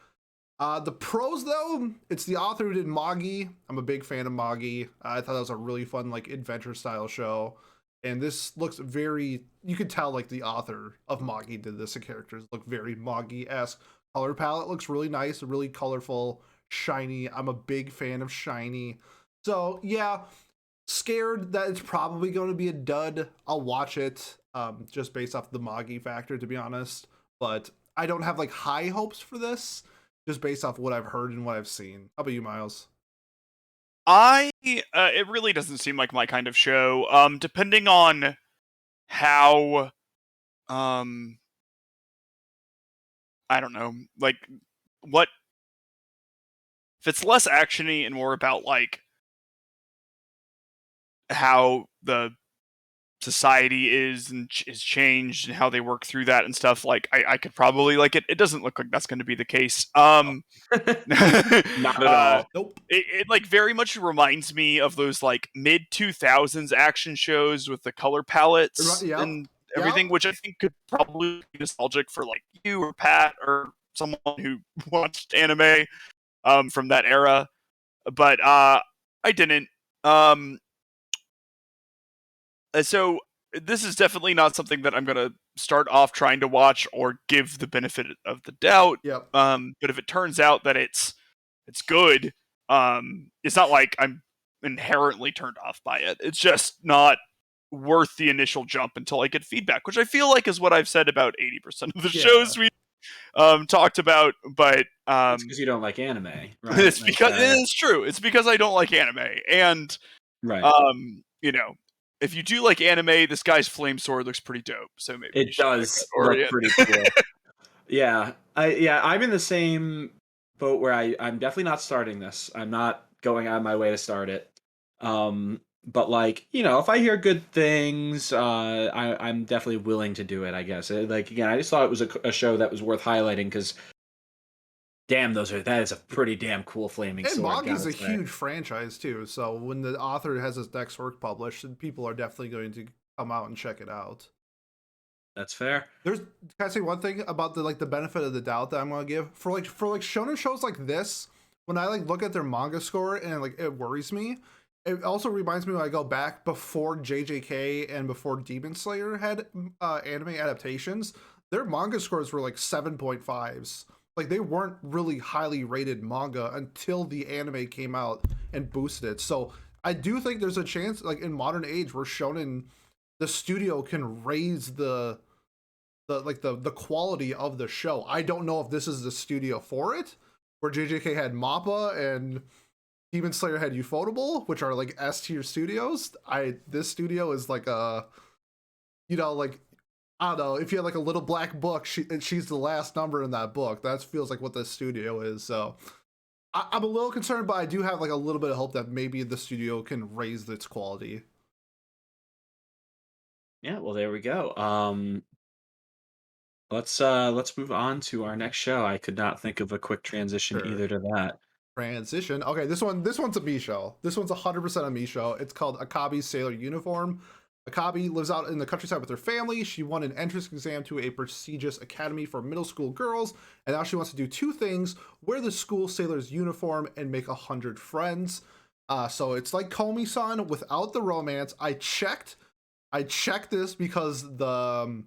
[SPEAKER 1] The pros though, it's the author who did Magi. I'm a big fan of Magi. I thought that was a really fun like adventure style show. And this looks very, you could tell like the author of Magi did this. The characters look very Magi-esque. Color palette looks really nice, really colorful, shiny. I'm a big fan of shiny. So yeah, scared that it's probably going to be a dud. I'll watch it just based off the Magi factor, to be honest. But I don't have like high hopes for this, just based off what I've heard and what I've seen. How about you, Miles?
[SPEAKER 3] It really doesn't seem like my kind of show. Depending on how, I don't know, like what if it's less actiony and more about like how the society is changed and how they work through that and stuff. Like I could probably like it. It doesn't look like that's going to be the case.
[SPEAKER 2] Not at all.
[SPEAKER 1] Nope.
[SPEAKER 3] It like very much reminds me of those like mid 2000s action shows with the color palettes
[SPEAKER 1] Yep.
[SPEAKER 3] and everything, which I think could probably be nostalgic for like you or Pat or someone who watched anime from that era. But I didn't. So this is definitely not something that I'm gonna start off trying to watch or give the benefit of the doubt.
[SPEAKER 1] Yep.
[SPEAKER 3] But if it turns out that it's good, it's not like I'm inherently turned off by it. It's just not worth the initial jump until I get feedback, which I feel like is what I've said about 80% of the shows we talked about. But
[SPEAKER 2] It's because you don't like anime, right?
[SPEAKER 3] it's because it's true. It's because I don't like anime, and
[SPEAKER 2] right.
[SPEAKER 3] you know, if you do like anime, this guy's flame sword looks pretty dope. So maybe
[SPEAKER 2] It does look pretty cool. Yeah, I'm in the same boat where I'm definitely not starting this. I'm not going out of my way to start it. But like, you know, if I hear good things, I'm definitely willing to do it, I guess. Like again, I just thought it was a show that was worth highlighting because damn, that is a pretty damn cool flaming sword.
[SPEAKER 1] And Magi's a huge franchise too, so when the author has his next work published, people are definitely going to come out and check it out.
[SPEAKER 2] That's fair.
[SPEAKER 1] Can I say one thing about the benefit of the doubt that I'm gonna give for shonen shows like this? When I like look at their manga score and like it worries me. It also reminds me when I go back before JJK and before Demon Slayer had anime adaptations, their manga scores were like 7.5s. Like they weren't really highly rated manga until the anime came out and boosted it. So I do think there's a chance, like in modern age, where shonen, the studio can raise the quality of the show. I don't know if this is the studio for it, where JJK had MAPPA and Demon Slayer had Ufotable, which are like S tier studios. This studio is like a, you know, like I don't know, if you had like a little black book, she's the last number in that book. That feels like what this studio is. So I'm a little concerned, but I do have like a little bit of hope that maybe the studio can raise its quality.
[SPEAKER 2] Yeah, well, there we go. Let's move on to our next show. I could not think of a quick transition either to that.
[SPEAKER 1] Transition. Okay, this one's a me show. This one's 100% a me show. It's called Akebi's Sailor Uniform. Akebi lives out in the countryside with her family. She won an entrance exam to a prestigious academy for middle school girls, and now she wants to do two things: wear the school sailor's uniform and make 100 friends. So it's like Komi-san without the romance. I checked this because the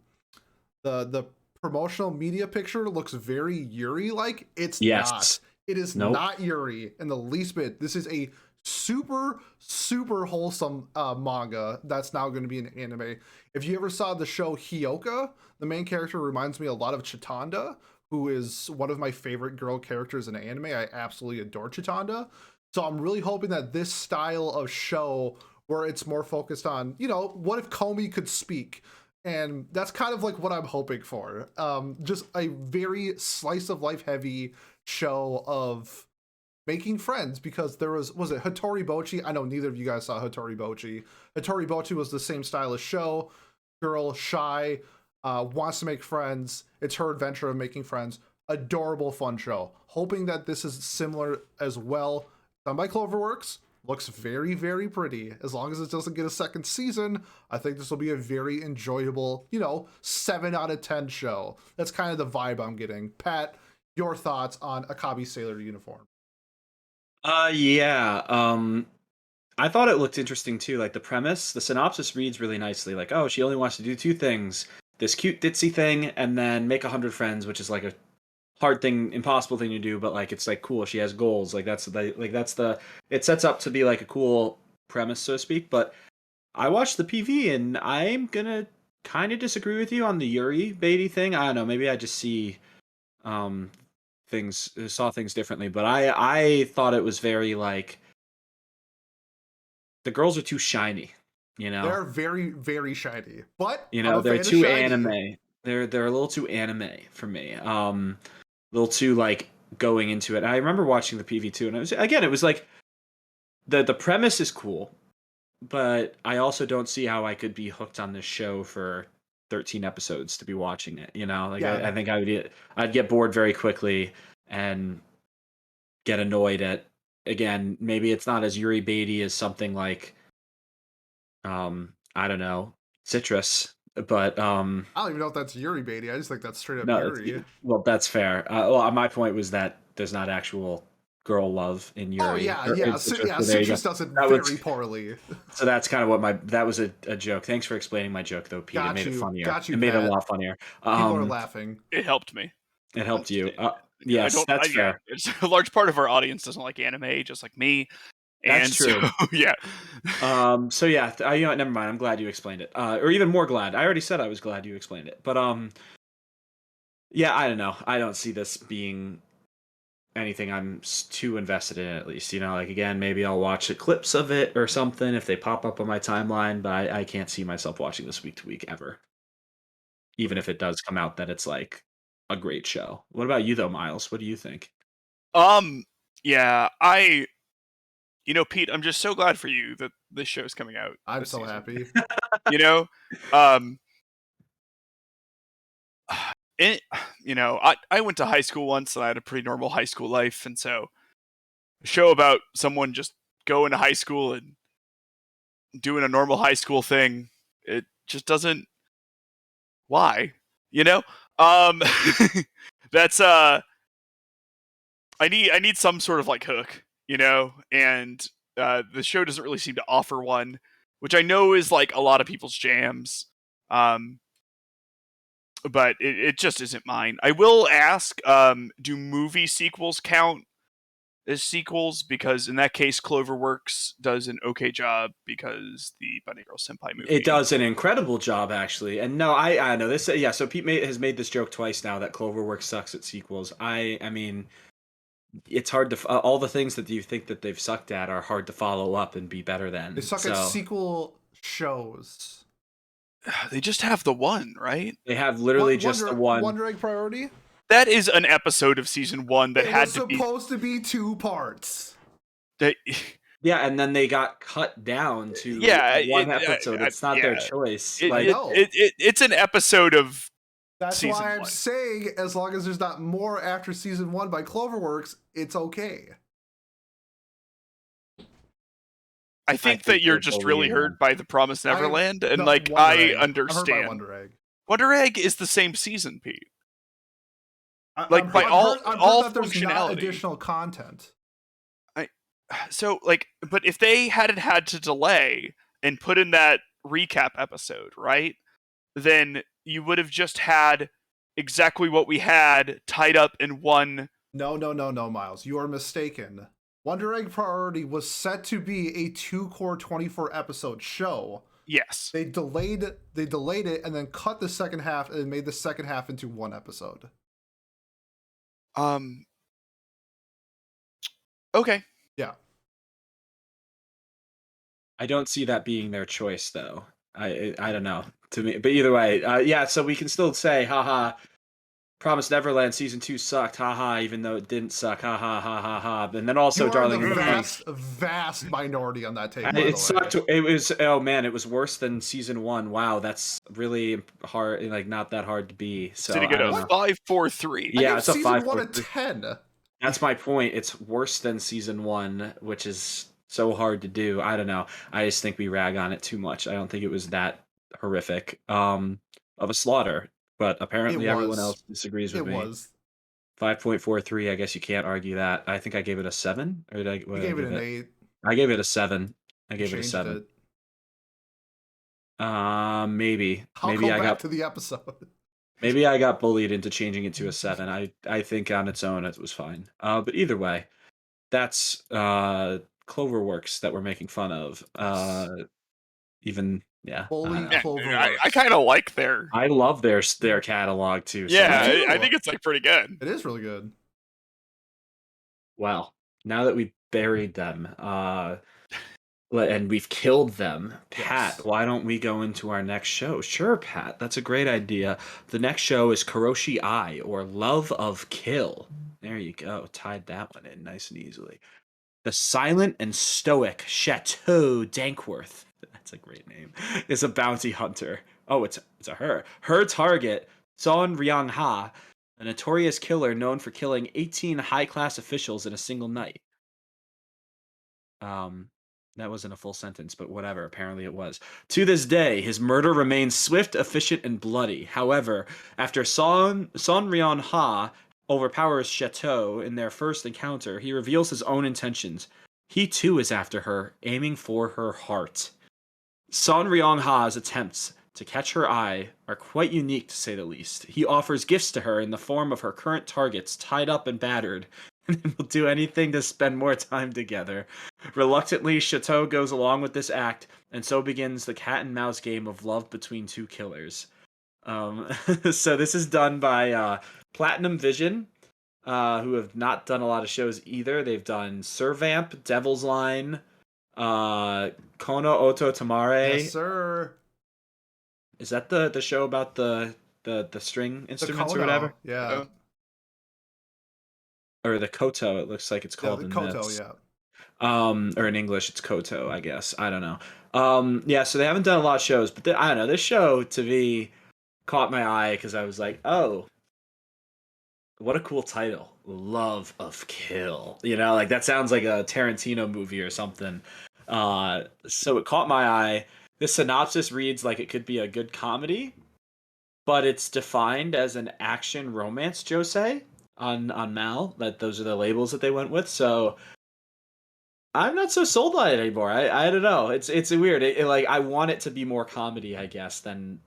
[SPEAKER 1] promotional media picture looks very Yuri like. It's not. It is not Yuri in the least bit. This is a super super wholesome manga that's now going to be an anime. If you ever saw the show Hyoka, the main character reminds me a lot of Chitanda, who is one of my favorite girl characters in anime. I absolutely adore Chitanda. So I'm really hoping that this style of show, where it's more focused on, what if Comey could speak? And that's kind of like what I'm hoping for. Just a very slice of life heavy show of making friends, because there was it Hattori Bochi? I know neither of you guys saw Hattori Bochi. Hattori Bochi was the same style of show. Girl, shy, wants to make friends. It's her adventure of making friends. Adorable, fun show. Hoping that this is similar as well. Done by Cloverworks. Looks very, very pretty. As long as it doesn't get a second season, I think this will be a very enjoyable, 7 out of 10 show. That's kind of the vibe I'm getting. Pat, your thoughts on Akebi Sailor Uniform?
[SPEAKER 2] Yeah. I thought it looked interesting too. Like the premise, the synopsis reads really nicely. Like, oh, she only wants to do 2 things: this cute ditzy thing, and then make 100 friends, which is like a hard thing, impossible thing to do. But like, it's like cool. She has goals. Like that's the. It sets up to be like a cool premise, so to speak. But I watched the PV, and I'm gonna kind of disagree with you on the Yuri Beatty thing. I don't know. Maybe I just um saw things differently. But I thought it was very like, the girls are too shiny,
[SPEAKER 1] They're very, very shiny, but
[SPEAKER 2] they're too anime. They're a little too anime for me. A little too like going into it. I remember watching the PV too, and it was like the premise is cool, but I also don't see how I could be hooked on this show for 13 episodes to be watching it. I think I'd get bored very quickly and get annoyed at, again, maybe it's not as Yuri Beatty as something like I don't know, Citrus, but
[SPEAKER 1] I don't even know if that's Yuri Beatty. I just think that's straight up
[SPEAKER 2] no,
[SPEAKER 1] Yuri.
[SPEAKER 2] well, that's fair. My point was that there's not actual girl love in Yuri.
[SPEAKER 1] Oh yeah. Citrus does it very poorly.
[SPEAKER 2] So that's kind of what that was a joke. Thanks for explaining my joke though, Pete. It made it funnier.
[SPEAKER 1] Got you,
[SPEAKER 2] it made it a
[SPEAKER 1] Pat.
[SPEAKER 2] lot funnier.
[SPEAKER 1] People are laughing.
[SPEAKER 3] It helped me.
[SPEAKER 2] It helped you. Yes, that's fair.
[SPEAKER 3] It's a large part of our audience doesn't like anime, just like me.
[SPEAKER 2] That's true.
[SPEAKER 3] So, yeah.
[SPEAKER 2] So yeah, never mind. I'm glad you explained it. Or even more glad. I already said I was glad you explained it. But yeah, I don't know. I don't see this being anything I'm too invested in, at least. Like, again, maybe I'll watch clips of it or something if they pop up on my timeline, but I can't see myself watching this week to week ever. Even if it does come out that it's like a great show. What about you though, Miles? What do you think?
[SPEAKER 3] Yeah, Pete, I'm just so glad for you that this show's coming out.
[SPEAKER 1] I'm so happy.
[SPEAKER 3] I went to high school once, and I had a pretty normal high school life, and so a show about someone just going to high school and doing a normal high school thing, it just doesn't. Why? That's I need some sort of like hook, and the show doesn't really seem to offer one, which I know is like a lot of people's jams. But it just isn't mine. I will ask, do movie sequels count as sequels? Because in that case, Cloverworks does an okay job, because the Bunny Girl Senpai movie...
[SPEAKER 2] It does an incredible job, actually. And no, I know this. Yeah, so Pete has made this joke twice now that Cloverworks sucks at sequels. I mean, it's hard to... all the things that you think that they've sucked at are hard to follow up and be better than.
[SPEAKER 1] They suck at sequel shows.
[SPEAKER 3] They just have the one, right?
[SPEAKER 2] They have literally just the one.
[SPEAKER 1] Wonder Egg Priority?
[SPEAKER 3] That is an episode of season 1 that had to be...
[SPEAKER 1] It was supposed to be 2 parts.
[SPEAKER 2] Yeah, and then they got cut down to one episode. It's not their choice.
[SPEAKER 3] It's an episode of
[SPEAKER 1] That's why I'm saying, as long as there's not more after season 1 by Cloverworks, it's okay.
[SPEAKER 3] I think that you're just really hurt by The Promised Neverland, and I understand.
[SPEAKER 1] Wonder Egg.
[SPEAKER 3] Wonder Egg is the same season, Pete.
[SPEAKER 1] I've heard that there's not additional content.
[SPEAKER 3] But if they hadn't had to delay and put in that recap episode, right? Then you would have just had exactly what we had tied up in one.
[SPEAKER 1] No, Miles. You are mistaken. Wonder Egg Priority was set to be a 2-core 24 episode show.
[SPEAKER 3] Yes.
[SPEAKER 1] They delayed it and then cut the second half and made the second half into 1 episode.
[SPEAKER 3] Okay.
[SPEAKER 1] Yeah.
[SPEAKER 2] I don't see that being their choice, though. I don't know. To me, but either way, yeah. So we can still say, haha, Promised Neverland season 2 sucked, haha, even though it didn't suck, haha, ha ha ha. And then also,
[SPEAKER 1] You are
[SPEAKER 2] Darling
[SPEAKER 1] the
[SPEAKER 2] in the
[SPEAKER 1] vast minority on that take. By the
[SPEAKER 2] it
[SPEAKER 1] way.
[SPEAKER 2] sucked. It was, oh man, it was worse than season 1. Wow, that's really hard. Like, not that hard to be. So
[SPEAKER 3] Did he get
[SPEAKER 2] I
[SPEAKER 3] a
[SPEAKER 2] don't know.
[SPEAKER 3] 5.43?
[SPEAKER 2] Yeah,
[SPEAKER 1] I
[SPEAKER 2] it's a
[SPEAKER 1] season
[SPEAKER 2] 5.
[SPEAKER 1] 1 a 10.
[SPEAKER 2] That's my point. It's worse than season 1, which is so hard to do. I don't know. I just think we rag on it too much. I don't think it was that horrific of a slaughter, but apparently everyone else disagrees with me.
[SPEAKER 1] It was
[SPEAKER 2] 5.43. I guess you can't argue that. I think I gave it a 7, or did I?
[SPEAKER 1] You gave it an 8.
[SPEAKER 2] I gave it a 7. I gave it a
[SPEAKER 1] Changed
[SPEAKER 2] 7.
[SPEAKER 1] it.
[SPEAKER 2] Maybe.
[SPEAKER 1] I'll
[SPEAKER 2] Maybe
[SPEAKER 1] go
[SPEAKER 2] I
[SPEAKER 1] back
[SPEAKER 2] got
[SPEAKER 1] to the episode.
[SPEAKER 2] maybe I got bullied into changing it to a 7. I think on its own it was fine. But either way, that's Cloverworks that we're making fun of. Even yeah.
[SPEAKER 1] Bully
[SPEAKER 2] I
[SPEAKER 1] Cloverworks.
[SPEAKER 3] I kind of like their.
[SPEAKER 2] I love their catalog too. So
[SPEAKER 3] Yeah,
[SPEAKER 1] Me too.
[SPEAKER 3] I think it's like pretty good.
[SPEAKER 1] It is really good.
[SPEAKER 2] well, now that we've buried them, and we've killed them, Pat,
[SPEAKER 1] Yes.
[SPEAKER 2] why don't we go into our next show? Sure, Pat, that's a great idea. The next show is Karoshi Ai, or Love of Kill. There you go. Tied that one in nice and easily. The silent and stoic Chateau Dankworth, that's a great name, is a bounty hunter. Oh, it's a her. Her target, Son Ryang Ha, a notorious killer known for killing 18 high-class officials in a single night. That wasn't a full sentence, but whatever. Apparently it was. To this day, his murder remains swift, efficient, and bloody. However, after Son Ryan Ha overpowers Chateau in their first encounter, he reveals his own intentions. He too is after her, aiming for her heart. Son Ryan Ha's attempts to catch her eye are quite unique, to say the least. He offers gifts to her in the form of her current targets, tied up and battered, and will do anything to spend more time together. Reluctantly, Chateau goes along with this act, and so begins the cat and mouse game of love between two killers. So this is done by Platinum Vision, who have not done a lot of shows either. They've done Servamp, Devil's Line, Kono Oto Tamare.
[SPEAKER 1] Yes, sir.
[SPEAKER 2] Is that the show about the string instruments or whatever?
[SPEAKER 1] Yeah.
[SPEAKER 2] Or the koto, it looks like it's called in
[SPEAKER 1] Koto,
[SPEAKER 2] this.
[SPEAKER 1] yeah.
[SPEAKER 2] Or in English it's koto, I guess. I don't know. Yeah, so they haven't done a lot of shows, but I don't know. This show to me caught my eye because I was like, oh, what a cool title, Love of Kill. You know, like that sounds like a Tarantino movie or something. So it caught my eye. The synopsis reads like it could be a good comedy, but it's defined as an action romance josei on Mal. That those are the labels that they went with. So I'm not so sold on it anymore. I don't know. It's weird. Like I want it to be more comedy, I guess, than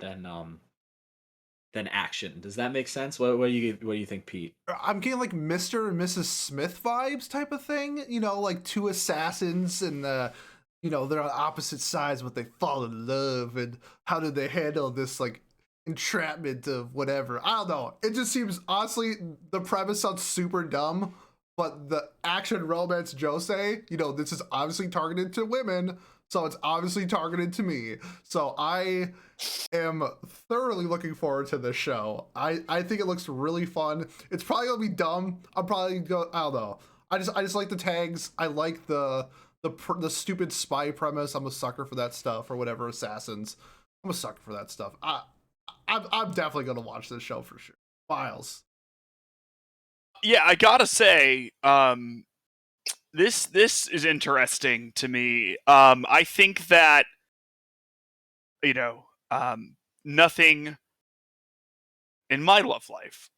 [SPEAKER 2] action. Does that make sense? What do you think, Pete?
[SPEAKER 1] I'm getting like Mr. and Mrs. Smith vibes type of thing. You know, like two assassins and you know, they're on opposite sides, but they fall in love. And how did they handle this like entrapment of whatever? I don't know. It just seems, honestly, the premise sounds super dumb, but the action romance josei, you know, this is obviously targeted to women, so it's obviously targeted to me. So I am thoroughly looking forward to this show. I think it looks really fun. It's probably gonna be dumb. I don't know. I just like the tags. I like the stupid spy premise. I'm a sucker for that stuff, or whatever, assassins. I'm a sucker for that stuff. I'm definitely gonna watch this show for sure. Miles.
[SPEAKER 3] Yeah, I gotta say, this is interesting to me. I think that, you know, nothing in my love life,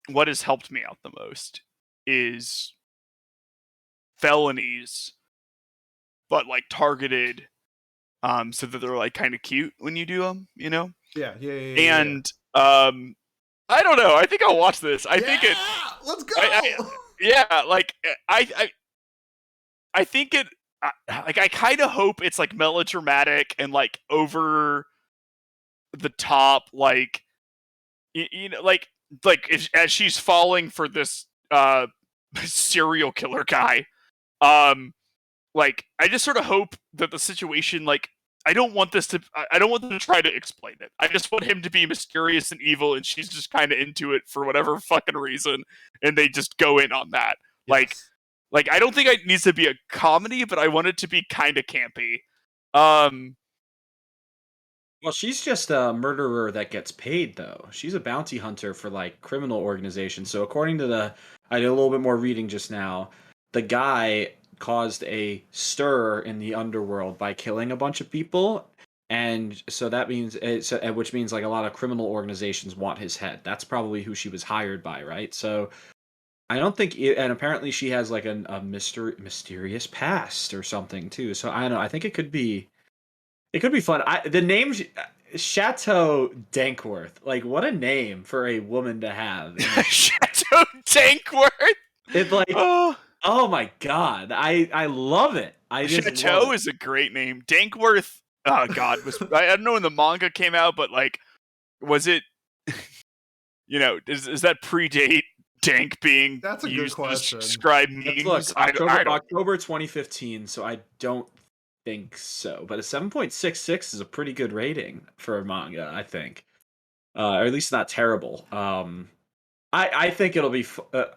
[SPEAKER 3] what has helped me out the most is felonies, but like targeted, so that they're like kind of cute when you do them, you know?
[SPEAKER 1] Yeah.
[SPEAKER 3] And I don't know. I think I'll watch this. I think it.
[SPEAKER 1] Let's go.
[SPEAKER 3] Yeah, like I I think it like I kind of hope it's like melodramatic and like over the top, like you know, like as she's falling for this serial killer guy. Like I just sort of hope that the situation, like I don't want them to try to explain it. I just want him to be mysterious and evil, and she's just kind of into it for whatever fucking reason, and they just go in on that.
[SPEAKER 1] Yes.
[SPEAKER 3] Like I don't think it needs to be a comedy, but I want it to be kind of campy. Um,
[SPEAKER 2] Well, she's just a murderer that gets paid, though. She's a bounty hunter for like criminal organizations. So according to I did a little bit more reading just now. The guy caused a stir in the underworld by killing a bunch of people, and so that means which means like a lot of criminal organizations want his head. That's probably who she was hired by, right? So I don't think, and apparently she has like a mysterious past or something too. So I don't know. I think it could be fun. The name Chateau Dankworth. Like, what a name for a woman to have.
[SPEAKER 3] Chateau Dankworth.
[SPEAKER 2] It's like,
[SPEAKER 3] Oh,
[SPEAKER 2] oh my god, I love it. I just
[SPEAKER 3] Chateau
[SPEAKER 2] love it.
[SPEAKER 3] is a great name. Dankworth. Oh God, I don't know when the manga came out, but like, was it? You know, does that predate Dank being
[SPEAKER 1] That's a good
[SPEAKER 3] used to
[SPEAKER 1] question.
[SPEAKER 3] describe
[SPEAKER 2] Let's
[SPEAKER 3] memes?
[SPEAKER 2] look,
[SPEAKER 3] I don't.
[SPEAKER 2] October 2015. So I don't think so, but a 7.66 is a pretty good rating for a manga, I think, or at least not terrible. I think it'll be a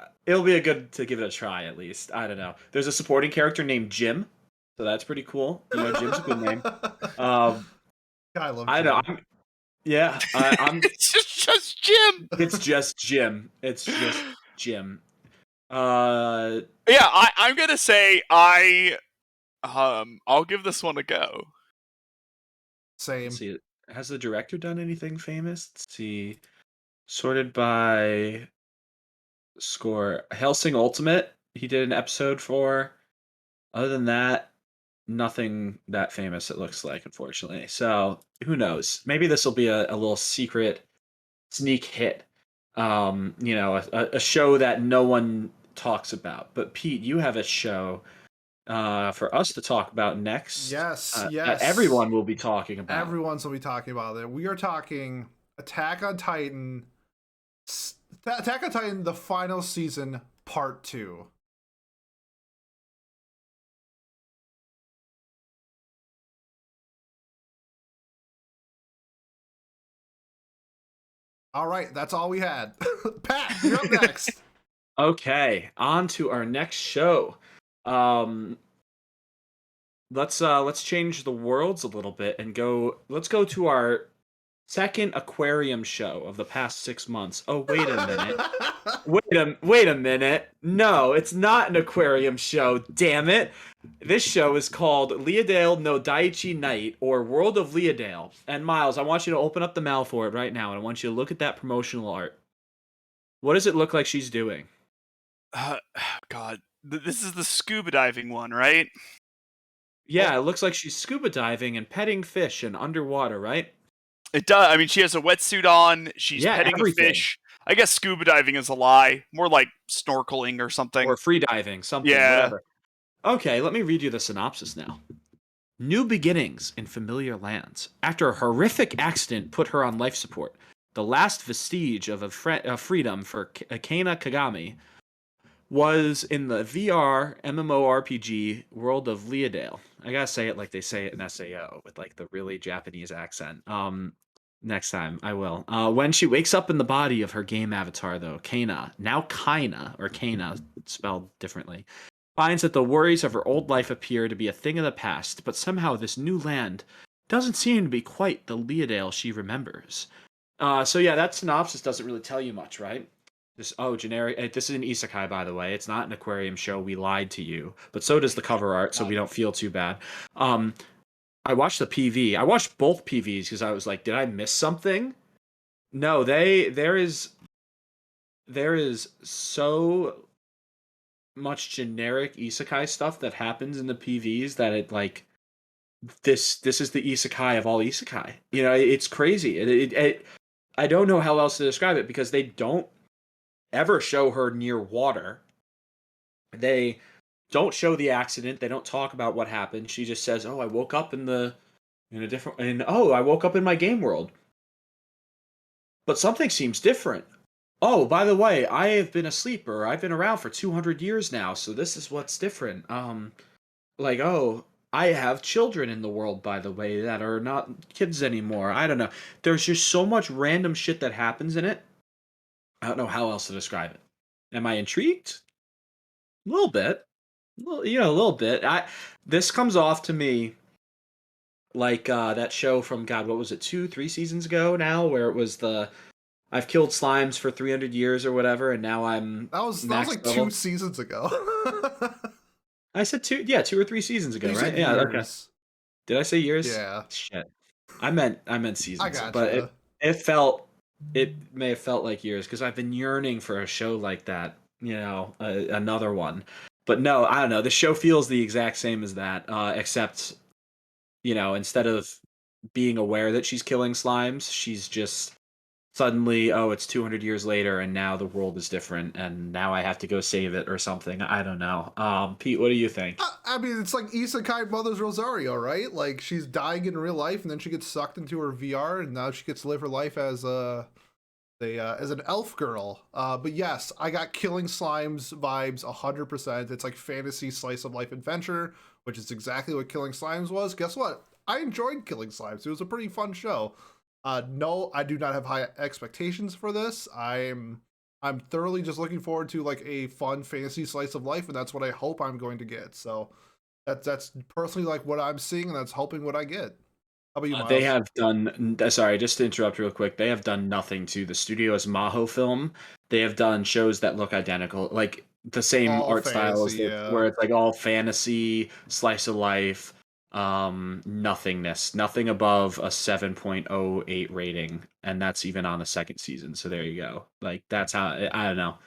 [SPEAKER 2] good to give it a try at least. I don't know. There's a supporting character named Jim, so that's pretty cool. You know, Jim's a good name.
[SPEAKER 1] I love.
[SPEAKER 2] I
[SPEAKER 1] Jim.
[SPEAKER 2] know. I'm.
[SPEAKER 3] It's just Jim.
[SPEAKER 2] It's just Jim. It's just Jim.
[SPEAKER 3] Yeah, I'm gonna say I'll give this one a go.
[SPEAKER 1] Same.
[SPEAKER 2] Let's see. Has the director done anything famous? Let's see. Sorted by score. Hellsing Ultimate. He did an episode for. Other than that, nothing that famous. It looks like, unfortunately. So who knows? Maybe this will be a little secret sneak hit. You know, a show that no one talks about. But Pete, you have a show for us to talk about next.
[SPEAKER 1] Yes,
[SPEAKER 2] That
[SPEAKER 1] yes.
[SPEAKER 2] everyone will be talking about.
[SPEAKER 1] Everyone's will be talking about it. We are talking Attack on Titan. Attack on Titan, the final season, part 2. All right, that's all we had. Pat, you're up next.
[SPEAKER 2] Okay, on to our next show. Let's change the worlds a little bit and let's go to our second aquarium show of the past 6 months. Oh, wait a minute. Wait a minute. No, it's not an aquarium show, damn it. This show is called Leadale no Daichi Night, or World of Leadale. And Miles, I want you to open up the mail for it right now, and I want you to look at that promotional art. What does it look like she's doing?
[SPEAKER 3] God, this is the scuba diving one, right?
[SPEAKER 2] Yeah, it looks like she's scuba diving and petting fish and underwater, right?
[SPEAKER 3] It does. I mean, she has a wetsuit on. She's petting
[SPEAKER 2] everything.
[SPEAKER 3] a fish. I guess scuba diving is a lie. More like snorkeling or something.
[SPEAKER 2] Or free diving, something, whatever. Okay, let me read you the synopsis now. New beginnings in familiar lands. After a horrific accident put her on life support, the last vestige of a freedom for Akena Kagami was in the VR MMORPG World of Leadale. I gotta say it like they say it in SAO with like the really Japanese accent. Next time I will. When she wakes up in the body of her game avatar, though, Kana, now Kaina, or Kana, spelled differently, finds that the worries of her old life appear to be a thing of the past, but somehow this new land doesn't seem to be quite the Leadale she remembers. So yeah, that synopsis doesn't really tell you much, right? Generic. This is an isekai, by the way. It's not an aquarium show. We lied to you, but so does the cover art, so we don't feel too bad. I watched the PV. I watched both PVs because I was like, did I miss something? No, there is so much generic isekai stuff that happens in the PVs that it like this is the isekai of all isekai. You know, it's crazy. I don't know how else to describe it because they don't ever show her near water. They don't show the accident. They don't talk about what happened. She just says, "Oh, I woke up in I woke up in my game world, but something seems different. Oh, by the way, I have been a sleeper. I've been around for 200 years now, so this is what's different. Like, oh, I have children in the world, by the way, that are not kids anymore. I don't know. There's just so much random shit that happens in it. I don't know how else to describe it. Am I intrigued? A little bit. A little bit. This comes off to me like that show from God, what was it, 3 seasons ago now, where it was I've killed slimes for 300 years or whatever, and now I'm
[SPEAKER 1] That was
[SPEAKER 2] max
[SPEAKER 1] like
[SPEAKER 2] level.
[SPEAKER 1] 2 seasons ago.
[SPEAKER 2] I said 2 or 3 seasons ago,
[SPEAKER 1] You
[SPEAKER 2] right?
[SPEAKER 1] said
[SPEAKER 2] Yeah, okay.
[SPEAKER 1] years.
[SPEAKER 2] Did I say years?
[SPEAKER 1] Yeah.
[SPEAKER 2] Shit. I meant seasons.
[SPEAKER 1] I gotcha.
[SPEAKER 2] But it may have felt like years because I've been yearning for a show like that, another one. But no, I don't know. The show feels the exact same as that, except, instead of being aware that she's killing slimes, she's just suddenly, oh, it's 200 years later and now the world is different and now I have to go save it or something. I don't know. Pete, what do you think?
[SPEAKER 1] I mean, it's like Isekai Mother's Rosario, right? Like, she's dying in real life and then she gets sucked into her VR and now she gets to live her life as as an elf girl. But yes, I got Killing Slimes vibes 100%. It's like fantasy slice of life adventure, which is exactly what Killing Slimes was. Guess what? I enjoyed Killing Slimes. It was a pretty fun show. No, I do not have high expectations for this. I'm thoroughly just looking forward to like a fun fantasy slice of life, and that's what I hope I'm going to get. So that's personally like what I'm seeing, and that's hoping what I get. How about you, Miles?
[SPEAKER 2] They have done. Sorry, just to interrupt real quick. They have done nothing to the studio's Maho film. They have done shows that look identical, like the same
[SPEAKER 1] All
[SPEAKER 2] art style as
[SPEAKER 1] fantasy, yeah.
[SPEAKER 2] where it's like all fantasy, slice of life, nothingness, nothing above a 7.08 rating, and that's even on the second season. So there you go. Like that's how I don't know.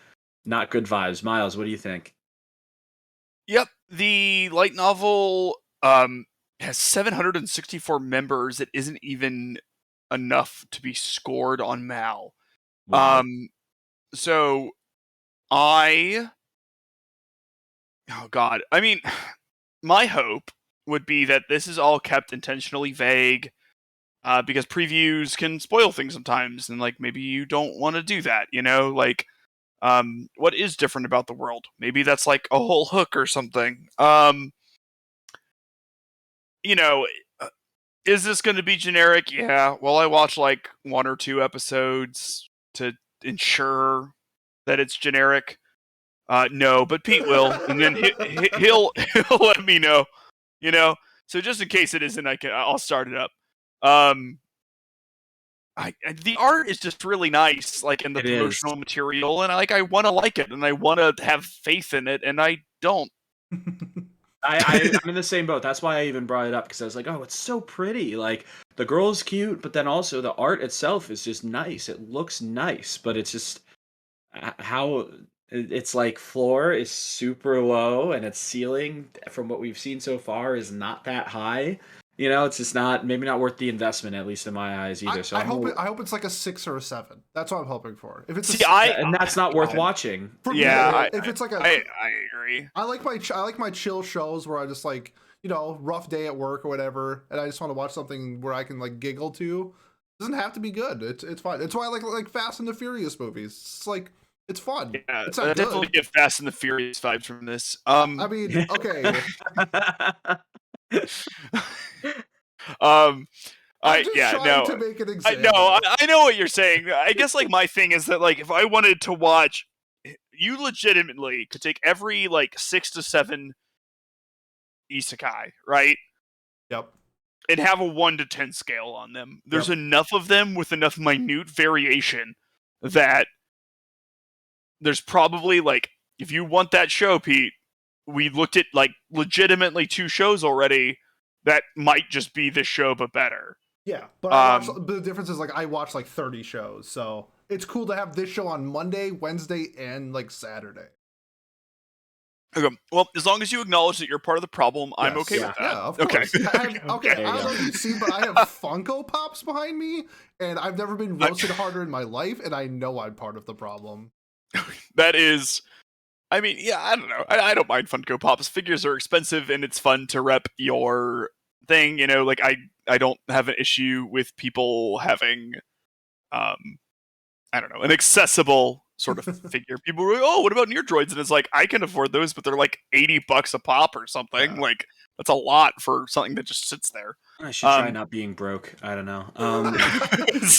[SPEAKER 2] Not good vibes. Miles, what do you think?
[SPEAKER 3] Yep, the light novel has 764 members. It isn't even enough to be scored on Mal.
[SPEAKER 2] Wow.
[SPEAKER 3] So oh god, I mean, my hope would be that this is all kept intentionally vague, because previews can spoil things sometimes, and like maybe you don't want to do that, like. What is different about the world? Maybe that's like a whole hook or something. Is this going to be generic? Yeah. Well, I watch like 1 or 2 episodes to ensure that it's generic. No, but Pete will, and then he'll let me know. So just in case it isn't, I'll start it up. The art is just really nice, like in the promotional material, and I want to like it, and I want to have faith in it, and I don't.
[SPEAKER 2] I'm in the same boat. That's why I even brought it up, because I was like, oh, it's so pretty. Like the girl's cute, but then also the art itself is just nice. It looks nice, but it's just how it's like floor is super low and its ceiling, from what we've seen so far, is not that high. It's just maybe not worth the investment, at least in my eyes either. So
[SPEAKER 1] I hope it's like a 6 or a 7. That's what I'm hoping for. If it's
[SPEAKER 2] and that's not worth watching.
[SPEAKER 1] If it's like
[SPEAKER 3] I agree.
[SPEAKER 1] I like my chill shows where I just like, rough day at work or whatever, and I just want to watch something where I can like giggle to. It doesn't have to be good. It's fine. It's why I like Fast and the Furious movies. It's like, it's fun.
[SPEAKER 3] Yeah,
[SPEAKER 1] it's not
[SPEAKER 3] I definitely get Fast and the Furious vibes from this.
[SPEAKER 1] I mean, okay.
[SPEAKER 3] I'm just trying
[SPEAKER 1] to make an example.
[SPEAKER 3] I know what you're saying. I guess like my thing is that like if I wanted to watch, you legitimately could take every like 6 to 7 isekai, right?
[SPEAKER 1] Yep.
[SPEAKER 3] And have a 1 to 10 scale on them. There's enough of them with enough minute variation that there's probably like, if you want that show, Pete, we looked at like legitimately 2 shows already that might just be this show but better.
[SPEAKER 1] Yeah, but but the difference is like I watch like 30 shows, so it's cool to have this show on Monday, Wednesday, and like Saturday.
[SPEAKER 3] Okay. Well, as long as you acknowledge that you're part of the problem, I'm okay with that.
[SPEAKER 1] Yeah, of course. Okay. I don't know if you see, but I have Funko Pops behind me, and I've never been roasted harder in my life, and I know I'm part of the problem.
[SPEAKER 3] That is I mean, yeah, I don't know. I don't mind Funko Pops. Figures are expensive, and it's fun to rep your thing. You know, like I don't have an issue with people having, I don't know, an accessible sort of figure. People are like, oh, what about near droids? And it's like, I can afford those, but they're like $80 a pop or something.
[SPEAKER 1] Yeah.
[SPEAKER 3] Like, that's a lot for something that just sits there.
[SPEAKER 2] I should try not being broke. I don't know.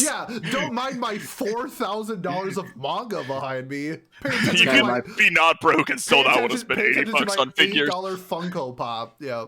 [SPEAKER 1] Yeah, don't mind my $4,000 of manga behind me. Pay attention
[SPEAKER 3] You
[SPEAKER 1] to
[SPEAKER 3] can
[SPEAKER 1] my
[SPEAKER 3] be not broke and still not want to spend $80 on figures.
[SPEAKER 1] $8 Funko Pop. Yeah.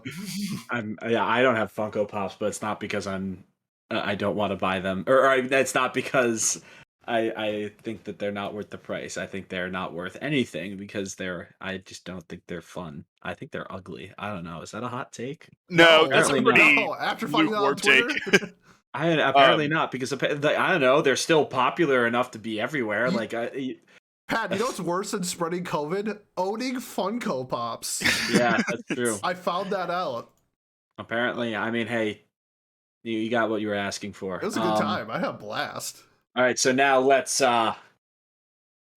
[SPEAKER 2] I don't have Funko Pops, but it's not because I don't want to buy them, or it's not because I think that they're not worth the price. I think they're not worth anything because I just don't think they're fun. I think they're ugly. I don't know. Is that a hot take?
[SPEAKER 3] No, that's a
[SPEAKER 2] apparently
[SPEAKER 3] pretty
[SPEAKER 1] No, after finding that on
[SPEAKER 3] lukewarm take.
[SPEAKER 1] Twitter.
[SPEAKER 2] Apparently not, because I don't know. They're still popular enough to be everywhere. Like
[SPEAKER 1] Pat, you know what's worse than spreading COVID? Owning Funko Pops.
[SPEAKER 2] yeah, that's true.
[SPEAKER 1] I found that out.
[SPEAKER 2] Apparently, I mean, hey, you got what you were asking for.
[SPEAKER 1] It was a good time. I had a blast.
[SPEAKER 2] All right, so now let's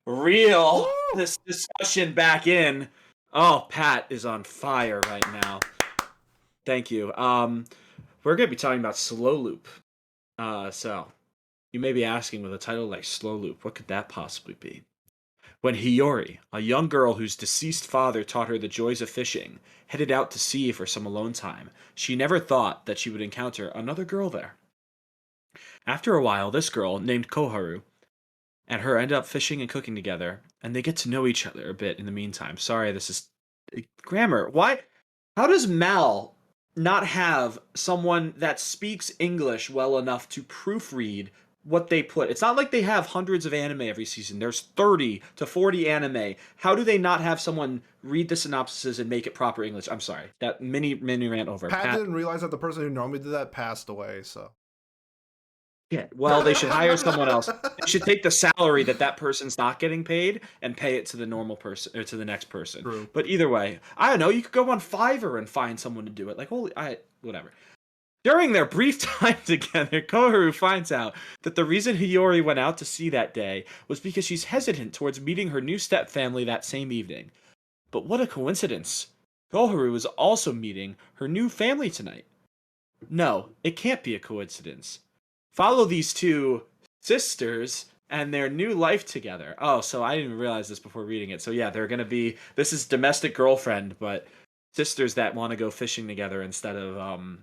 [SPEAKER 2] reel this discussion back in. Oh, Pat is on fire right now. Thank you. We're gonna be talking about Slow Loop. So you may be asking, with a title like Slow Loop, what could that possibly be? When Hiyori, a young girl whose deceased father taught her the joys of fishing, headed out to sea for some alone time, she never thought that she would encounter another girl there. After a while, this girl, named Koharu, and her end up fishing and cooking together, and they get to know each other a bit in the meantime. Sorry, this is grammar. Why? How does Mal not have someone that speaks English well enough to proofread what they put? It's not like they have hundreds of anime every season. There's 30 to 40 anime. How do they not have someone read the synopsises and make it proper English? I'm sorry. That mini rant over.
[SPEAKER 1] Pat didn't realize that the person who normally did that passed away, so.
[SPEAKER 2] Yeah, well, they should hire someone else. They should take the salary that person's not getting paid and pay it to the normal person or to the next person.
[SPEAKER 1] True.
[SPEAKER 2] But either way, I don't know. You could go on Fiverr and find someone to do it. Like, whatever. During their brief time together, Koharu finds out that the reason Hiyori went out to sea that day was because she's hesitant towards meeting her new stepfamily that same evening. But what a coincidence! Koharu is also meeting her new family tonight. No, it can't be a coincidence. Follow these two sisters and their new life together. Oh, so I didn't even realize this before reading it. So yeah, they're going to be, this is domestic girlfriend, but sisters that want to go fishing together instead of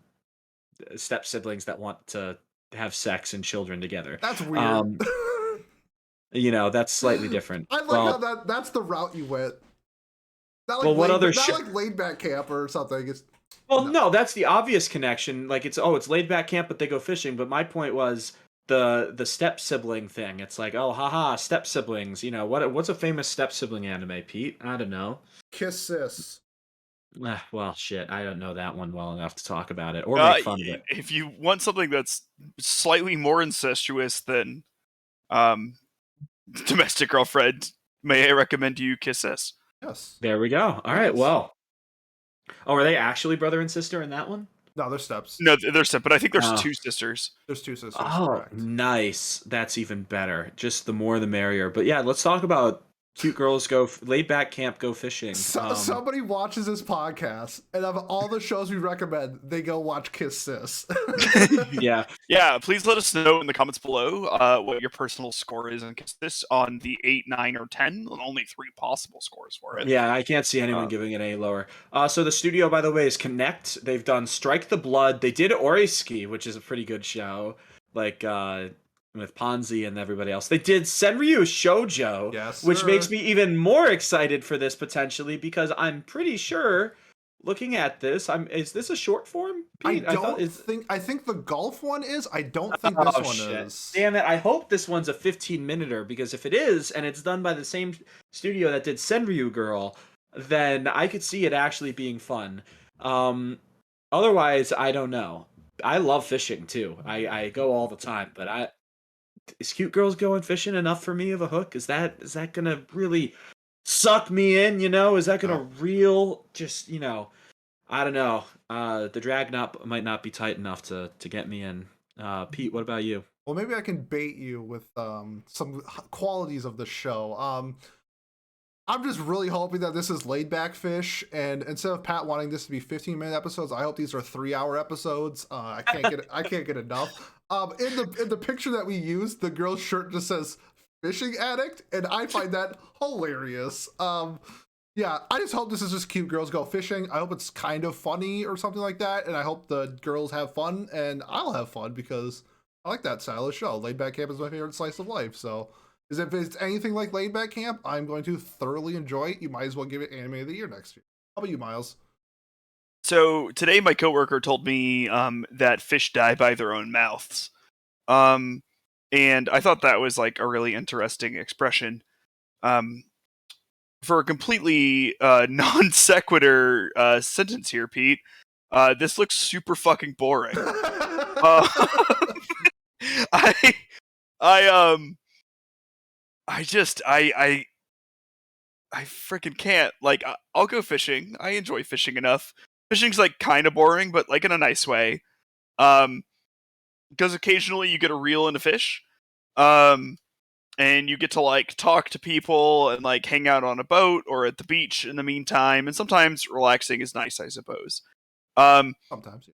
[SPEAKER 2] step siblings that want to have sex and children together.
[SPEAKER 1] That's weird.
[SPEAKER 2] That's slightly different.
[SPEAKER 1] I like how that's the route you went. Not like
[SPEAKER 2] what other
[SPEAKER 1] like laid back camp or something. It's
[SPEAKER 2] no, that's the obvious connection. Like it's laid back camp, but they go fishing. But my point was the step sibling thing. It's like, oh, haha, step siblings. What's a famous step sibling anime, Pete? I don't know.
[SPEAKER 1] Kiss Sis.
[SPEAKER 2] Well, shit, I don't know that one well enough to talk about it or make fun of it.
[SPEAKER 3] If you want something that's slightly more incestuous than Domestic Girlfriend, may I recommend you Kiss Sis?
[SPEAKER 1] Yes.
[SPEAKER 2] There we go. All right, well. Oh, are they actually brother and sister in that one?
[SPEAKER 1] No, they're steps.
[SPEAKER 3] No, they're steps, but I think there's two sisters.
[SPEAKER 1] There's two sisters.
[SPEAKER 2] Oh,
[SPEAKER 1] correct.
[SPEAKER 2] nice. That's even better. Just the more the merrier. But yeah, let's talk about cute girls go laid back camp go fishing.
[SPEAKER 1] Somebody watches this podcast, and of all the shows we recommend, they go watch Kiss Sis.
[SPEAKER 2] Yeah.
[SPEAKER 3] Please let us know in the comments below what your personal score is on Kiss Sis on the 8, 9, or 10. Only 3 possible scores for it.
[SPEAKER 2] Yeah, I can't see anyone giving it any lower. So the studio, by the way, is Connect. They've done Strike the Blood. They did Oriski, which is a pretty good show. Like with Ponzi and everybody else. They did Senryu Shoujo,
[SPEAKER 1] yes,
[SPEAKER 2] which makes me even more excited for this potentially because I'm pretty sure, looking at this, is this a short form? Pete?
[SPEAKER 1] I think the golf one is. I don't think this one is.
[SPEAKER 2] Damn it! I hope this one's a 15-minuter because if it is and it's done by the same studio that did Senryu Girl, then I could see it actually being fun. Otherwise, I don't know. I love fishing too. I go all the time, but is cute girls going fishing enough for me of a hook? Is that gonna really suck me in? Is that gonna I don't know. The drag might not be tight enough to get me in. Pete, what about you?
[SPEAKER 1] Well, maybe I can bait you with some qualities of the show. I'm just really hoping that this is laid back fish, and instead of Pat wanting this to be 15-minute episodes, I hope these are 3-hour episodes. I can't get enough. In the picture that we used, the girl's shirt just says fishing addict, and I find that hilarious. Yeah, I just hope this is just cute girls go fishing. I hope it's kind of funny or something like that, and I hope the girls have fun, and I'll have fun because I like that style of show. Laid Back Camp is my favorite slice of life, so if it's anything like Laid Back Camp, I'm going to thoroughly enjoy it. You might as well give it Anime of the Year next year. How about you, Miles?
[SPEAKER 3] So today, my coworker told me that fish die by their own mouths, and I thought that was like a really interesting expression. For a completely non sequitur sentence here, Pete, this looks super fucking boring. uh, I, I freaking can't. Like, I'll go fishing. I enjoy fishing enough. Fishing's like kind of boring, but like in a nice way. Because occasionally you get a reel and a fish. And you get to like talk to people and like hang out on a boat or at the beach in the meantime. And sometimes relaxing is nice, I suppose.
[SPEAKER 1] Sometimes.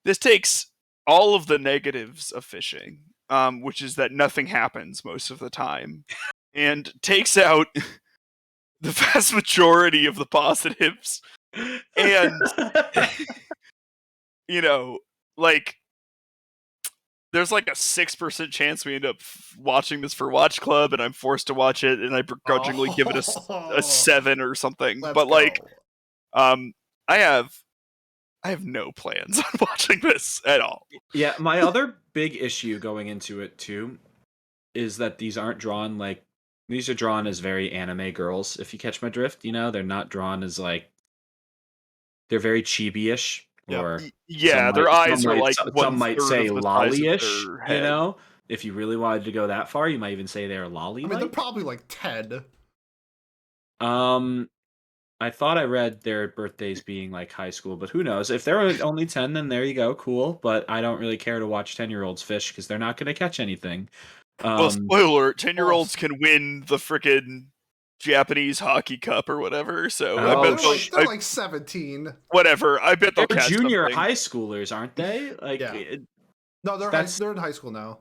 [SPEAKER 3] This takes all of the negatives of fishing, which is that nothing happens most of the time, and takes out the vast majority of the positives. And, you know, like, there's like a 6% chance we end up watching this for Watch Club, and I'm forced to watch it, and I begrudgingly give it a 7 or something. But like, I have no plans on watching this at all.
[SPEAKER 2] Yeah, my other big issue going into it too is that these aren't drawn like these are drawn as very anime girls. If you catch my drift, they're not drawn as like they're very chibi-ish.
[SPEAKER 1] Yep.
[SPEAKER 2] Or
[SPEAKER 3] Yeah, their eyes are like
[SPEAKER 2] some might say
[SPEAKER 3] of the size of
[SPEAKER 2] lolly-ish,
[SPEAKER 3] their head.
[SPEAKER 2] If you really wanted to go that far, you might even say they're lolly.
[SPEAKER 1] I mean, they're probably like 10.
[SPEAKER 2] I thought I read their birthdays being like high school, but who knows? If they're only 10, then there you go, cool. But I don't really care to watch 10-year-olds fish because they're not going to catch anything.
[SPEAKER 3] Well, spoiler: 10-year-olds can win the frickin' Japanese hockey cup or whatever. So I bet
[SPEAKER 1] they're like 17.
[SPEAKER 3] Whatever. I bet they'll
[SPEAKER 2] they're
[SPEAKER 3] catch
[SPEAKER 2] junior
[SPEAKER 3] something.
[SPEAKER 2] high schoolers, aren't they? Like,
[SPEAKER 1] yeah. No, they're in high school now.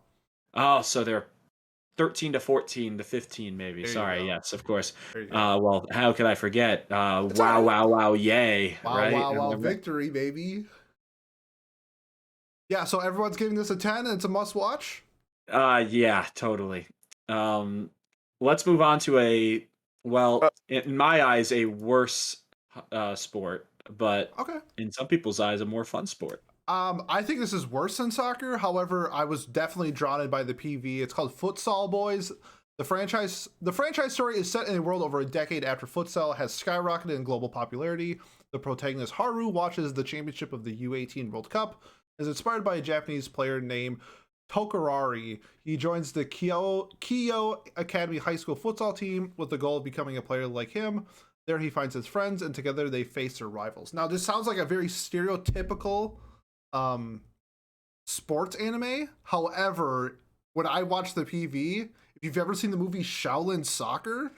[SPEAKER 2] Oh, so they're 13 to 14 to 15, maybe. Sorry, yes, of course. Well, how could I forget? Wow, yay!
[SPEAKER 1] Wow,
[SPEAKER 2] right?
[SPEAKER 1] wow, victory, baby! Yeah, so everyone's giving this a 10, and it's a must-watch.
[SPEAKER 2] Yeah, totally. Let's move on to in my eyes, a worse sport, but in some people's eyes, a more fun sport.
[SPEAKER 1] I think this is worse than soccer. However, I was definitely drawn in by the PV. It's called Futsal Boys. The franchise story is set in a world over a decade after futsal has skyrocketed in global popularity. The protagonist Haru watches the championship of the U18 World Cup. Is inspired by a Japanese player named Tokurari. He joins the Kyo Academy High School futsal team with the goal of becoming a player like him. There he finds his friends, and together they face their rivals. Now, this sounds like a very stereotypical sports anime. However, when I watched the PV, if you've ever seen the movie Shaolin Soccer,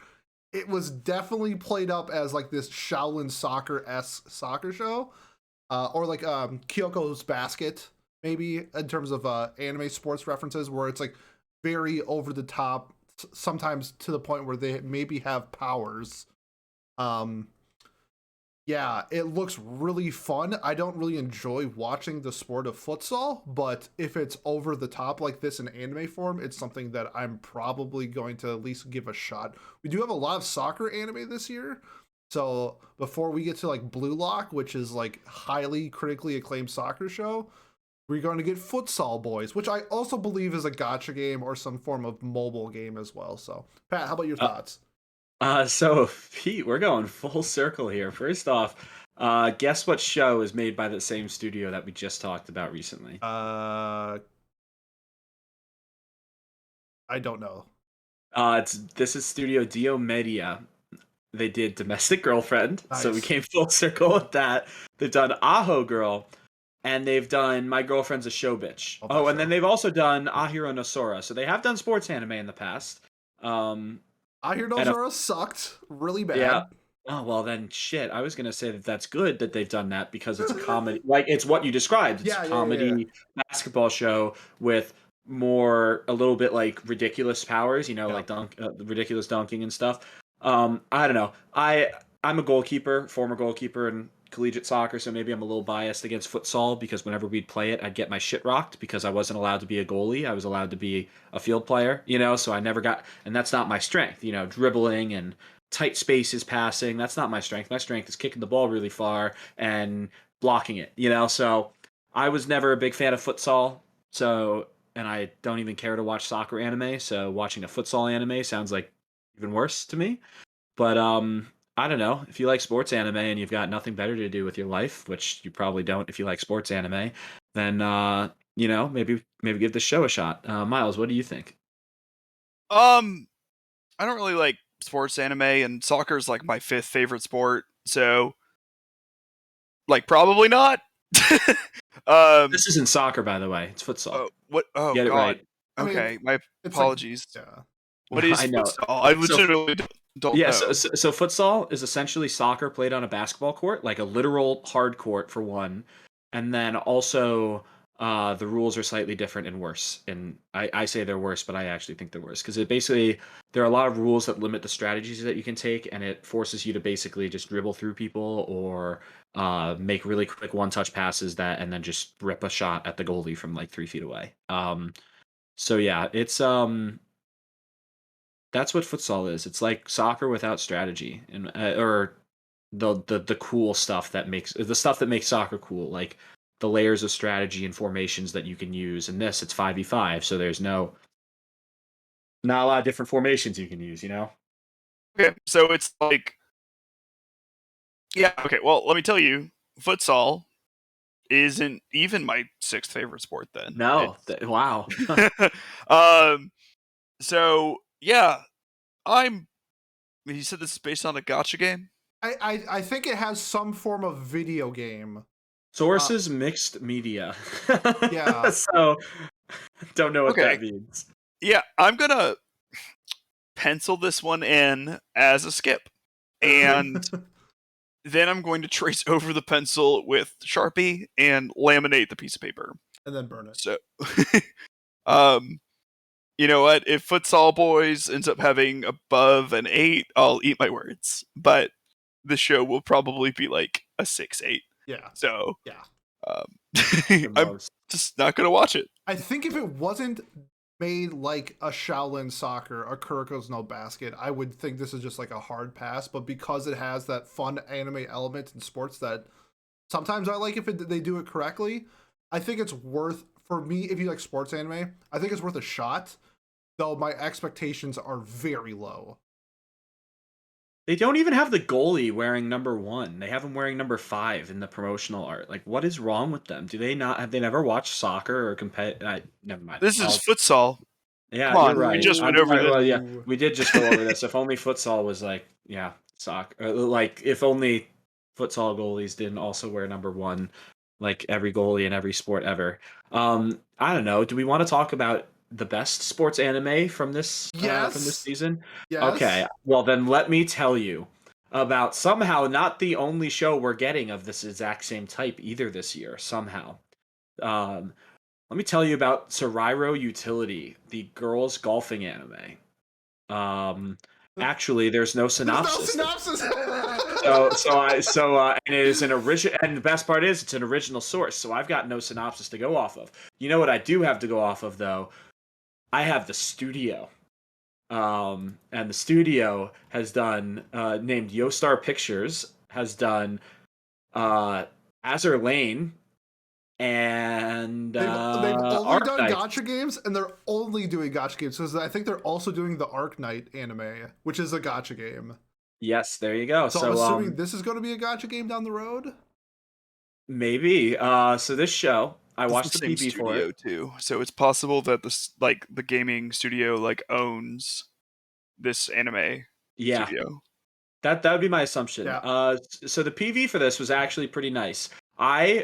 [SPEAKER 1] it was definitely played up as like this Shaolin Soccer-esque soccer show. Or like Kyoko's Basket, maybe, in terms of anime sports references, where it's like very over the top, sometimes to the point where they maybe have powers. Yeah, it looks really fun. I don't really enjoy watching the sport of futsal, but if it's over the top like this in anime form, it's something that I'm probably going to at least give a shot. We do have a lot of soccer anime this year. So before we get to like Blue Lock, which is like highly critically acclaimed soccer show, we're going to get Futsal Boys, which I also believe is a gacha game or some form of mobile game as well. So Pat, how about your thoughts?
[SPEAKER 2] So Pete, we're going full circle here. First off, guess what show is made by the same studio that we just talked about recently?
[SPEAKER 1] I don't know.
[SPEAKER 2] This is Studio Dio Media. They did Domestic Girlfriend,
[SPEAKER 1] Nice.
[SPEAKER 2] So we came full circle with that. They've done Aho Girl, and they've done My Girlfriend's a Show Bitch. And then they've also done Ahiro no Sora. So they have done sports anime in the past.
[SPEAKER 1] I I hear no
[SPEAKER 2] And
[SPEAKER 1] Zora sucked really bad.
[SPEAKER 2] yeah. Oh, well then shit. I was gonna say that that's good that they've done that because it's a comedy. Like it's what you described. It's a
[SPEAKER 1] Yeah.
[SPEAKER 2] comedy basketball show with a little bit like ridiculous powers.
[SPEAKER 1] Yeah.
[SPEAKER 2] Like ridiculous dunking and stuff. I don't know. I'm a goalkeeper, former goalkeeper in collegiate soccer, so maybe I'm a little biased against futsal because whenever we'd play it, I'd get my shit rocked because I wasn't allowed to be a goalie. I was allowed to be a field player. So I never got, and that's not my strength. Dribbling and tight spaces passing. That's not my strength. My strength is kicking the ball really far and blocking it, So I was never a big fan of futsal. And I don't even care to watch soccer anime. So watching a futsal anime sounds like even worse to me. But I don't know. If you like sports anime and you've got nothing better to do with your life, which you probably don't if you like sports anime, then maybe give the show a shot. Miles, what do you think?
[SPEAKER 3] I don't really like sports anime, and soccer is like my 5th favorite sport, so like probably not.
[SPEAKER 2] This isn't soccer, by the way. It's futsal.
[SPEAKER 3] What? Oh,
[SPEAKER 2] Get it
[SPEAKER 3] God.
[SPEAKER 2] right.
[SPEAKER 3] Okay, my
[SPEAKER 1] it's like-
[SPEAKER 3] apologies.
[SPEAKER 1] yeah.
[SPEAKER 3] What is
[SPEAKER 2] I know.
[SPEAKER 3] futsal? I legitimately don't
[SPEAKER 2] Yeah,
[SPEAKER 3] know.
[SPEAKER 2] so futsal is essentially soccer played on a basketball court, like a literal hard court for one, and then also the rules are slightly different and worse. And I say they're worse, but I actually think they're worse because there are a lot of rules that limit the strategies that you can take, and it forces you to basically just dribble through people or make really quick one-touch passes and then just rip a shot at the goalie from like 3 feet away. So yeah, it's that's what futsal is. It's like soccer without strategy, and or the cool stuff that makes soccer cool, like the layers of strategy and formations that you can use. In this, it's 5v5, so there's not a lot of different formations you can use.
[SPEAKER 3] Okay, so it's like, yeah. Okay, well, let me tell you, futsal isn't even my 6th favorite sport. Then
[SPEAKER 2] No, wow.
[SPEAKER 3] um. So yeah, You said this is based on a gotcha game.
[SPEAKER 1] I think it has some form of video game.
[SPEAKER 2] Sources mixed media.
[SPEAKER 1] Yeah.
[SPEAKER 2] So don't know what
[SPEAKER 3] Okay.
[SPEAKER 2] that means.
[SPEAKER 3] Yeah, I'm gonna pencil this one in as a skip, and then I'm going to trace over the pencil with Sharpie and laminate the piece of paper.
[SPEAKER 1] And then burn it.
[SPEAKER 3] So, you know what? If Futsal Boys ends up having above an 8, I'll eat my words. But the show will probably be like a 6-8.
[SPEAKER 1] Yeah.
[SPEAKER 3] So,
[SPEAKER 1] Yeah.
[SPEAKER 3] I'm just not gonna watch it.
[SPEAKER 1] I think if it wasn't made like a Shaolin Soccer, a Kuroko's No Basket, I would think this is just like a hard pass. But because it has that fun anime element in sports that sometimes I like if they do it correctly, I think it's worth, for me, if you like sports anime, I think it's worth a shot, though my expectations are very low.
[SPEAKER 2] They don't even have the goalie wearing number 1. They have him wearing number 5 in the promotional art. Like, what is wrong with them? Do they not have they never watched soccer or compete? Never mind.
[SPEAKER 3] This is futsal.
[SPEAKER 2] Yeah,
[SPEAKER 3] Come on,
[SPEAKER 2] you're right.
[SPEAKER 3] we just went over this.
[SPEAKER 2] Well, yeah, we did just go over this. If only futsal was like, yeah, soccer. Like, if only futsal goalies didn't also wear number 1, like every goalie in every sport ever. I don't know. Do we want to talk about the best sports anime from this season?
[SPEAKER 1] Yes.
[SPEAKER 2] Okay. Well, then let me tell you about somehow not the only show we're getting of this exact same type either this year. Somehow. Let me tell you about Sorairo Utility, the girls golfing anime. Actually, there's no synopsis.
[SPEAKER 1] There's no synopsis.
[SPEAKER 2] And it is an original, and the best part is it's an original source. So I've got no synopsis to go off of. You know what I do have to go off of though? I have the studio. And the studio has done named Yostar Pictures has done Azur Lane and
[SPEAKER 1] they've only
[SPEAKER 2] Arc
[SPEAKER 1] done
[SPEAKER 2] Knight.
[SPEAKER 1] gacha games, and they're only doing gacha games. So I think they're also doing the Arc Knight anime, which is a gacha game.
[SPEAKER 2] Yes, there you go.
[SPEAKER 1] So I'm assuming this is going to be a gacha game down the road.
[SPEAKER 2] Maybe. So this show, I watched the PV for it
[SPEAKER 3] too. So it's possible that the gaming studio owns this anime studio.
[SPEAKER 2] That would be my assumption.
[SPEAKER 1] Yeah.
[SPEAKER 2] So the PV for this was actually pretty nice.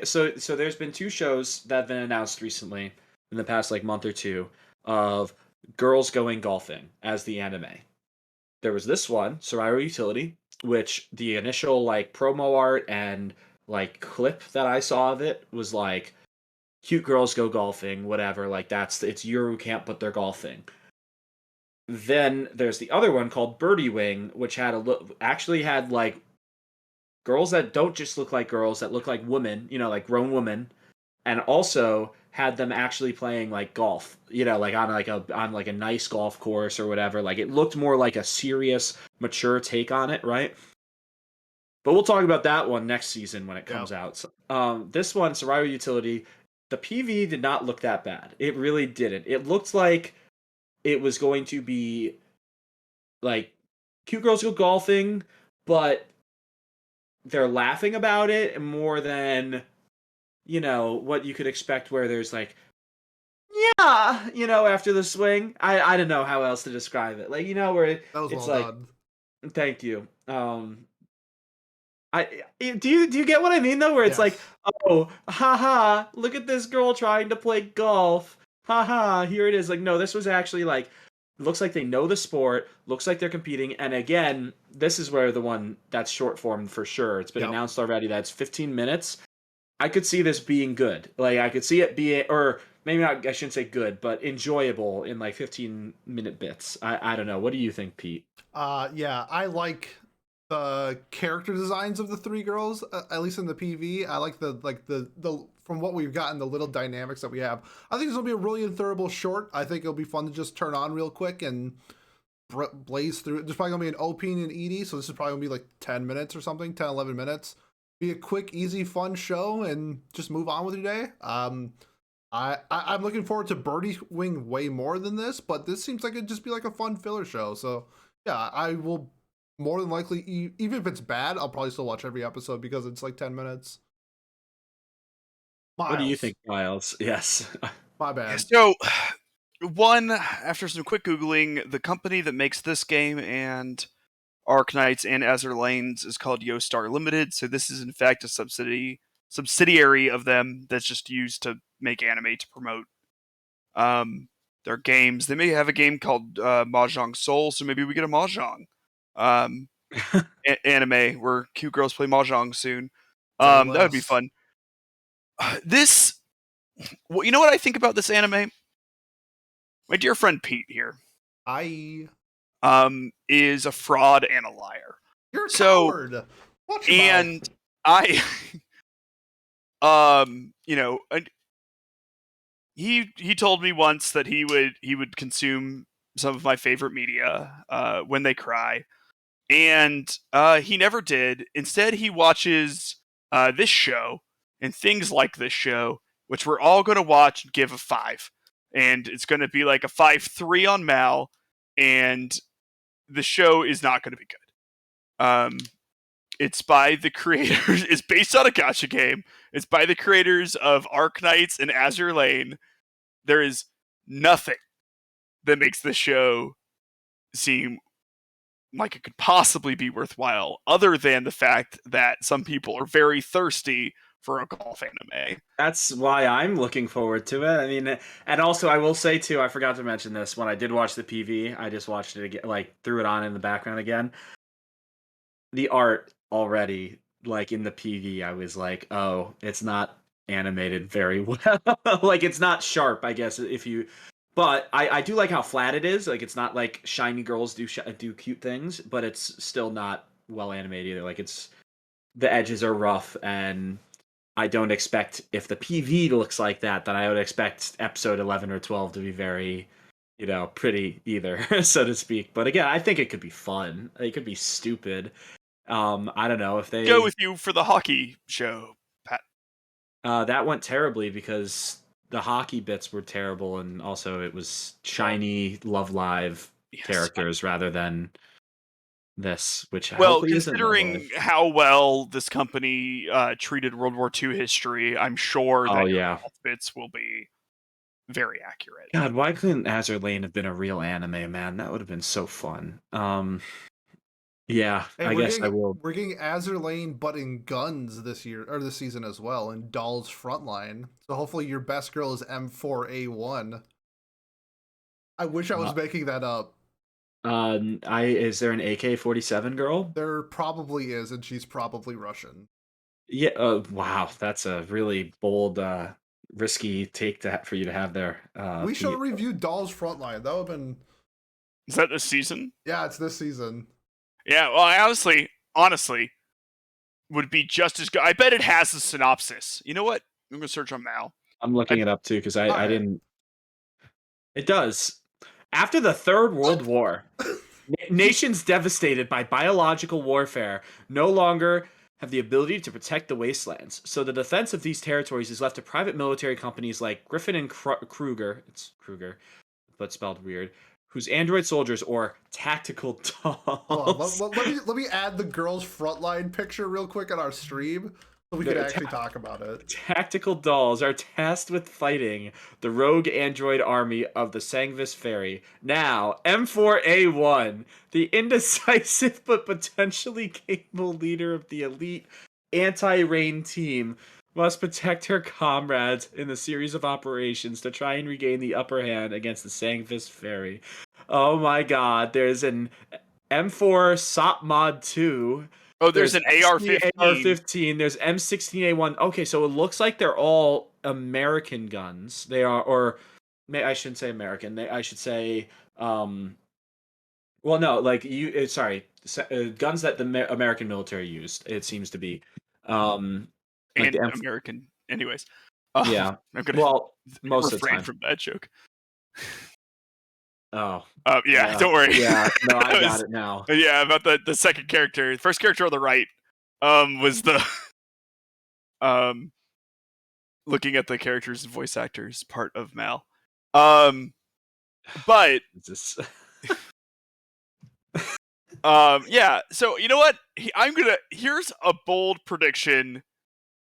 [SPEAKER 2] So there's been 2 shows that have been announced recently in the past like month or 2 of girls going golfing as the anime. there was this one, Sorairo Utility, which the initial like promo art and like clip that I saw of it was like cute girls go golfing, whatever. Like it's Euro camp, but they're golfing. Then there's the other one called Birdie Wing, which had actually had like girls that don't just look like girls, that look like women, like grown women, and also had them actually playing like golf, like on like a nice golf course or whatever. Like it looked more like a serious, mature take on it, right? But we'll talk about that one next season when it comes out. So, this one, Sorairo Utility, the PV did not look that bad. It really didn't. It looked like it was going to be like cute girls go golfing, but they're laughing about it more than what you could expect, where there's like, yeah, after the swing. I don't know how else to describe it. Like, where
[SPEAKER 1] That was
[SPEAKER 2] it's
[SPEAKER 1] well
[SPEAKER 2] like,
[SPEAKER 1] done.
[SPEAKER 2] thank you. Do you get what I mean though? Where it's like,
[SPEAKER 1] Yes.
[SPEAKER 2] oh, haha, look at this girl trying to play golf. Haha, here it is. Like, no, this was actually like, looks like they know the sport, looks like they're competing, and again, this is where the one that's short form for sure. It's been
[SPEAKER 1] Yep.
[SPEAKER 2] announced already that it's 15 minutes. I could see this being good. Like, I could see it being, or maybe not, I shouldn't say good, but enjoyable in like 15-minute bits. I don't know. What do you think, Pete?
[SPEAKER 1] Yeah, I like the character designs of the three girls, at least in the PV. I like the from what we've gotten, the little dynamics that we have. I think this will be a really enjoyable short. I think it'll be fun to just turn on real quick and blaze through it. There's probably gonna be an OP and an ED, so this is probably gonna be like 10 minutes or something, 10, 11 minutes. Be a quick, easy, fun show and just move on with your day. I'm looking forward to Birdie Wing way more than this, but this seems like it'd just be like a fun filler show. So yeah, I will more than likely, even if it's bad, I'll probably still watch every episode because it's like 10 minutes.
[SPEAKER 2] What do you
[SPEAKER 1] Miles,
[SPEAKER 2] think, Miles? Yes.
[SPEAKER 1] my
[SPEAKER 3] Yeah,
[SPEAKER 1] bad.
[SPEAKER 3] so, one, after some quick Googling, the company that makes this game and Arknights and Azur Lanes is called YoStar Limited. So this is in fact a subsidiary of them that's just used to make anime to promote their games. They may have a game called Mahjong Soul, so maybe we get a Mahjong um, anime where cute girls play Mahjong soon.
[SPEAKER 1] Say
[SPEAKER 3] That would be
[SPEAKER 1] less.
[SPEAKER 3] fun. This, well, you know what I think about this anime? My dear friend Pete here
[SPEAKER 1] I
[SPEAKER 3] is a fraud and a liar.
[SPEAKER 1] You're a
[SPEAKER 3] So,
[SPEAKER 1] coward. Watch your mouth.
[SPEAKER 3] and I, you know, he told me once that he would consume some of my favorite media when they cry, and he never did. Instead, he watches this show and things like this show, which we're all going to watch and give a 5, and it's going to be like a 5.3 on Mal, and the show is not going to be good. It's by the creators. It's based on a gacha game. It's by the creators of Arknights and Azur Lane. There is nothing that makes the show seem like it could possibly be worthwhile, other than the fact that some people are very thirsty for a golf anime.
[SPEAKER 2] That's why I'm looking forward to it. I mean, and also I will say too, I forgot to mention this when I did watch the PV. I just watched it again, like threw it on in the background again. The art already, like in the PV, I was like, oh, it's not animated very well. Like it's not sharp, I guess, if you. But I do like how flat it is. Like it's not like shiny girls do cute things, but it's still not well animated either. Like it's the edges are rough, and I don't expect, if the PV looks like that, then I would expect episode 11 or 12 to be very, pretty either, so to speak. But again, I think it could be fun. It could be stupid. I don't know if
[SPEAKER 3] Go
[SPEAKER 2] they
[SPEAKER 3] with you for the hockey show, Pat.
[SPEAKER 2] that went terribly because the hockey bits were terrible, and also it was shiny Love Live
[SPEAKER 3] Yes.
[SPEAKER 2] characters rather than this, which
[SPEAKER 3] Well,
[SPEAKER 2] hopefully isn't Love
[SPEAKER 3] considering
[SPEAKER 2] Live.
[SPEAKER 3] how well this company treated World War II history, I'm sure
[SPEAKER 2] Oh
[SPEAKER 3] that your
[SPEAKER 2] yeah.
[SPEAKER 3] golf bits will be very accurate.
[SPEAKER 2] God, why couldn't Azur Lane have been a real anime, man? That would have been so fun. Yeah,
[SPEAKER 1] Hey,
[SPEAKER 2] I guess I will.
[SPEAKER 1] we're getting Azur Lane, but in guns this year or this season as well, in Doll's Frontline. So hopefully your best girl is M4A1. I wish I was making that up.
[SPEAKER 2] Is there an AK-47 girl?
[SPEAKER 1] There probably is, and she's probably Russian.
[SPEAKER 2] Yeah. Wow, that's a really bold, risky take for you to have there,
[SPEAKER 1] We should
[SPEAKER 2] Pete.
[SPEAKER 1] review Doll's Frontline. That would have been.
[SPEAKER 3] Is that this season?
[SPEAKER 1] Yeah, it's this season.
[SPEAKER 3] Yeah. Well, I honestly, would be just as good. I bet it has a synopsis. You know what? I'm gonna search on Mal.
[SPEAKER 2] I'm looking it up too because I
[SPEAKER 1] Alright.
[SPEAKER 2] didn't. It does. After the Third World War, nations devastated by biological warfare no longer have the ability to protect the wastelands. So the defense of these territories is left to private military companies like Griffin and Kruger. It's Kruger, but spelled weird. Whose android soldiers or tactical
[SPEAKER 1] Hold on,
[SPEAKER 2] dolls.
[SPEAKER 1] let me add the girls' Frontline picture real quick on our stream so we can
[SPEAKER 2] The
[SPEAKER 1] actually talk about it.
[SPEAKER 2] Tactical dolls are tasked with fighting the rogue android army of the Sangvis Ferry. Now, M4A1, the indecisive but potentially capable leader of the elite anti-rain team, must protect her comrades in a series of operations to try and regain the upper hand against the Sangvis Ferry. Oh my god, there's an M4 SOP Mod 2.
[SPEAKER 3] Oh, there's an
[SPEAKER 2] M16
[SPEAKER 3] AR-15.
[SPEAKER 2] AR-15. There's M16A1. Okay, so it looks like they're all American guns. They are, or I shouldn't say American. I should say, well, no, like sorry, guns that the American military used. It seems to be, like
[SPEAKER 3] And
[SPEAKER 2] the
[SPEAKER 3] American. Anyways.
[SPEAKER 2] yeah.
[SPEAKER 3] I'm gonna
[SPEAKER 2] Well, most of the
[SPEAKER 3] refrain
[SPEAKER 2] time.
[SPEAKER 3] from that joke.
[SPEAKER 2] Oh.
[SPEAKER 3] Yeah, don't worry.
[SPEAKER 2] Yeah, no, I
[SPEAKER 3] That
[SPEAKER 2] got
[SPEAKER 3] was-
[SPEAKER 2] it now.
[SPEAKER 3] Yeah, about the second character. The first character on the right was the looking at the characters and voice actors part of Mal. But
[SPEAKER 2] It's
[SPEAKER 3] yeah, so you know what? Here's a bold prediction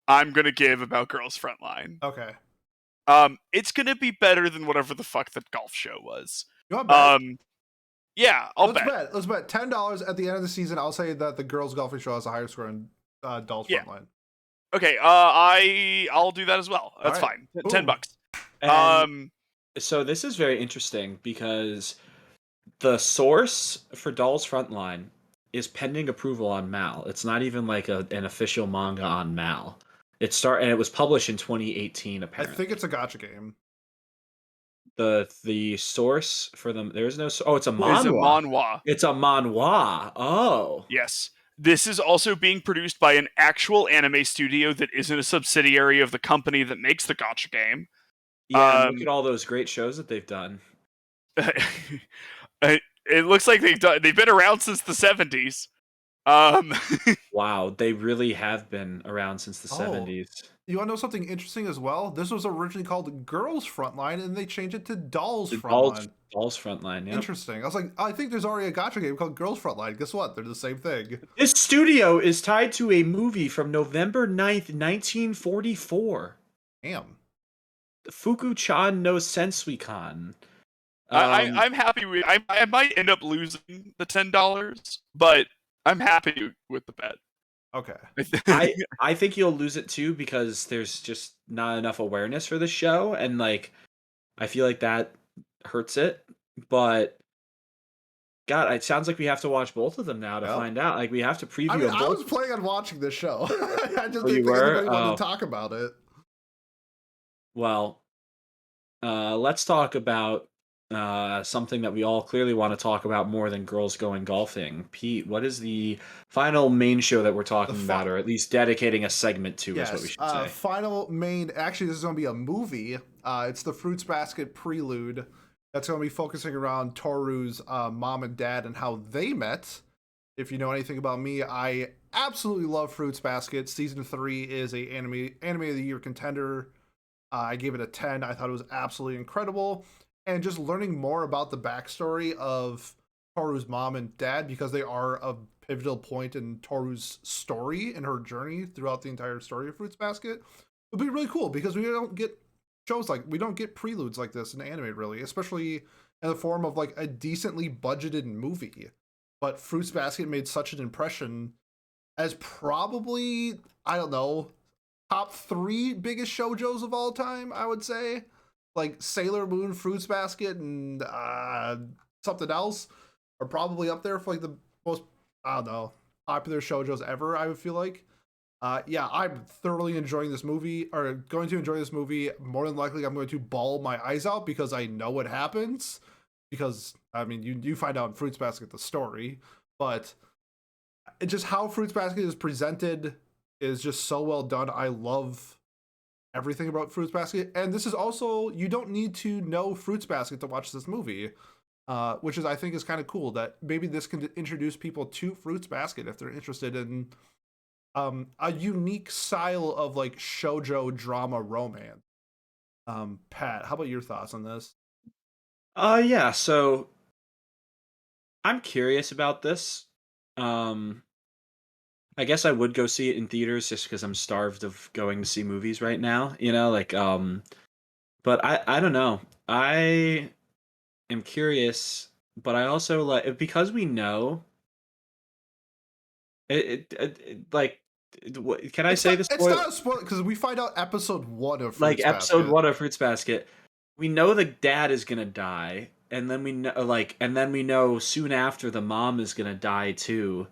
[SPEAKER 3] I'm gonna give about Girls Frontline.
[SPEAKER 1] Okay.
[SPEAKER 3] It's gonna be better than whatever the fuck that golf show was.
[SPEAKER 1] You want to bet?
[SPEAKER 3] Yeah, I'll
[SPEAKER 1] Let's
[SPEAKER 3] bet.
[SPEAKER 1] bet. Let's bet $10 at the end of the season. I'll say that the girls' golfing show has a higher score than Doll's
[SPEAKER 3] Yeah.
[SPEAKER 1] Frontline.
[SPEAKER 3] Okay, I'll do that as well. That's
[SPEAKER 1] All right.
[SPEAKER 3] fine.
[SPEAKER 1] Boom.
[SPEAKER 3] $10.
[SPEAKER 2] And so this is very interesting because the source for Doll's Frontline is pending approval on Mal. It's not even like an official manga on Mal. And it was published in 2018
[SPEAKER 1] I
[SPEAKER 2] apparently.
[SPEAKER 1] think it's a gotcha game.
[SPEAKER 2] The source for them there's no it's a
[SPEAKER 3] It's
[SPEAKER 2] manhwa.
[SPEAKER 3] a manhwa.
[SPEAKER 2] It's a manhwa. Oh.
[SPEAKER 3] Yes. This is also being produced by an actual anime studio that isn't a subsidiary of the company that makes the gotcha game.
[SPEAKER 2] Yeah, and look at all those great shows that they've done.
[SPEAKER 3] It looks like they've been around since the 70s.
[SPEAKER 2] Wow, they really have been around since the 70s.
[SPEAKER 1] You want to know something interesting as well? This was originally called Girls Frontline, and they changed it to Dolls Frontline.
[SPEAKER 2] Dolls Frontline, yeah.
[SPEAKER 1] Interesting. I was like, I think there's already a gotcha game called Girls Frontline. Guess what? They're the same thing.
[SPEAKER 2] This studio is tied to a movie from November 9th, 1944.
[SPEAKER 1] Damn.
[SPEAKER 3] Fuku-chan
[SPEAKER 2] no Sensuikan.
[SPEAKER 3] I'm happy with. I might end up losing the $10, but I'm happy with the bet.
[SPEAKER 1] Okay.
[SPEAKER 2] I think you'll lose it too because there's just not enough awareness for the show, and like I feel like that hurts it. But God, it sounds like we have to watch both of them now to find out. Like we have to preview.
[SPEAKER 1] I mean,
[SPEAKER 2] both.
[SPEAKER 1] I was planning on watching this show. I just
[SPEAKER 2] Oh,
[SPEAKER 1] didn't
[SPEAKER 2] you
[SPEAKER 1] think
[SPEAKER 2] were?
[SPEAKER 1] anybody wanted
[SPEAKER 2] Oh.
[SPEAKER 1] to talk about it.
[SPEAKER 2] Well, let's talk about something that we all clearly want to talk about more than girls going golfing. Pete, what is the final main show that we're talking about, or at least dedicating a segment to, is what we should say.
[SPEAKER 1] Final main, actually, this is going to be a movie. It's the Fruits Basket Prelude. That's going to be focusing around Toru's mom and dad and how they met. If you know anything about me, I absolutely love Fruits Basket. Season 3 is a anime of the year contender. I gave it a 10. I thought it was absolutely incredible. And just learning more about the backstory of Toru's mom and dad, because they are a pivotal point in Toru's story and her journey throughout the entire story of Fruits Basket, would be really cool, because we don't get we don't get preludes like this in anime, really, especially in the form of like a decently budgeted movie. But Fruits Basket made such an impression as probably, I don't know, top 3 biggest shoujos of all time, I would say. Like Sailor Moon, Fruits Basket, and something else. are probably up there for like the most, I don't know, popular shoujos ever. I would feel like. Yeah, I'm thoroughly enjoying this movie, or going to enjoy this movie. More than likely, I'm going to bawl my eyes out because I know what happens. Because I mean, you find out in Fruits Basket the story, but it just how Fruits Basket is presented is just so well done. I love everything about Fruits Basket, and this is also, you don't need to know Fruits Basket to watch this movie, which is, I think, is kind of cool that maybe this can introduce people to Fruits Basket if they're interested in a unique style of like shoujo drama romance. Pat, how about your thoughts on this?
[SPEAKER 2] Yeah, so I'm curious about this. Um, I guess I would go see it in theaters just because I'm starved of going to see movies right now, like but I don't know. I am curious, but I also like, because we know like can I say this?
[SPEAKER 1] It's not a spoiler because we find out episode 1 of
[SPEAKER 2] Like
[SPEAKER 1] Fruits
[SPEAKER 2] episode
[SPEAKER 1] Basket.
[SPEAKER 2] 1 of Fruits Basket, we know the dad is gonna die, and then we know soon after the mom is gonna die too.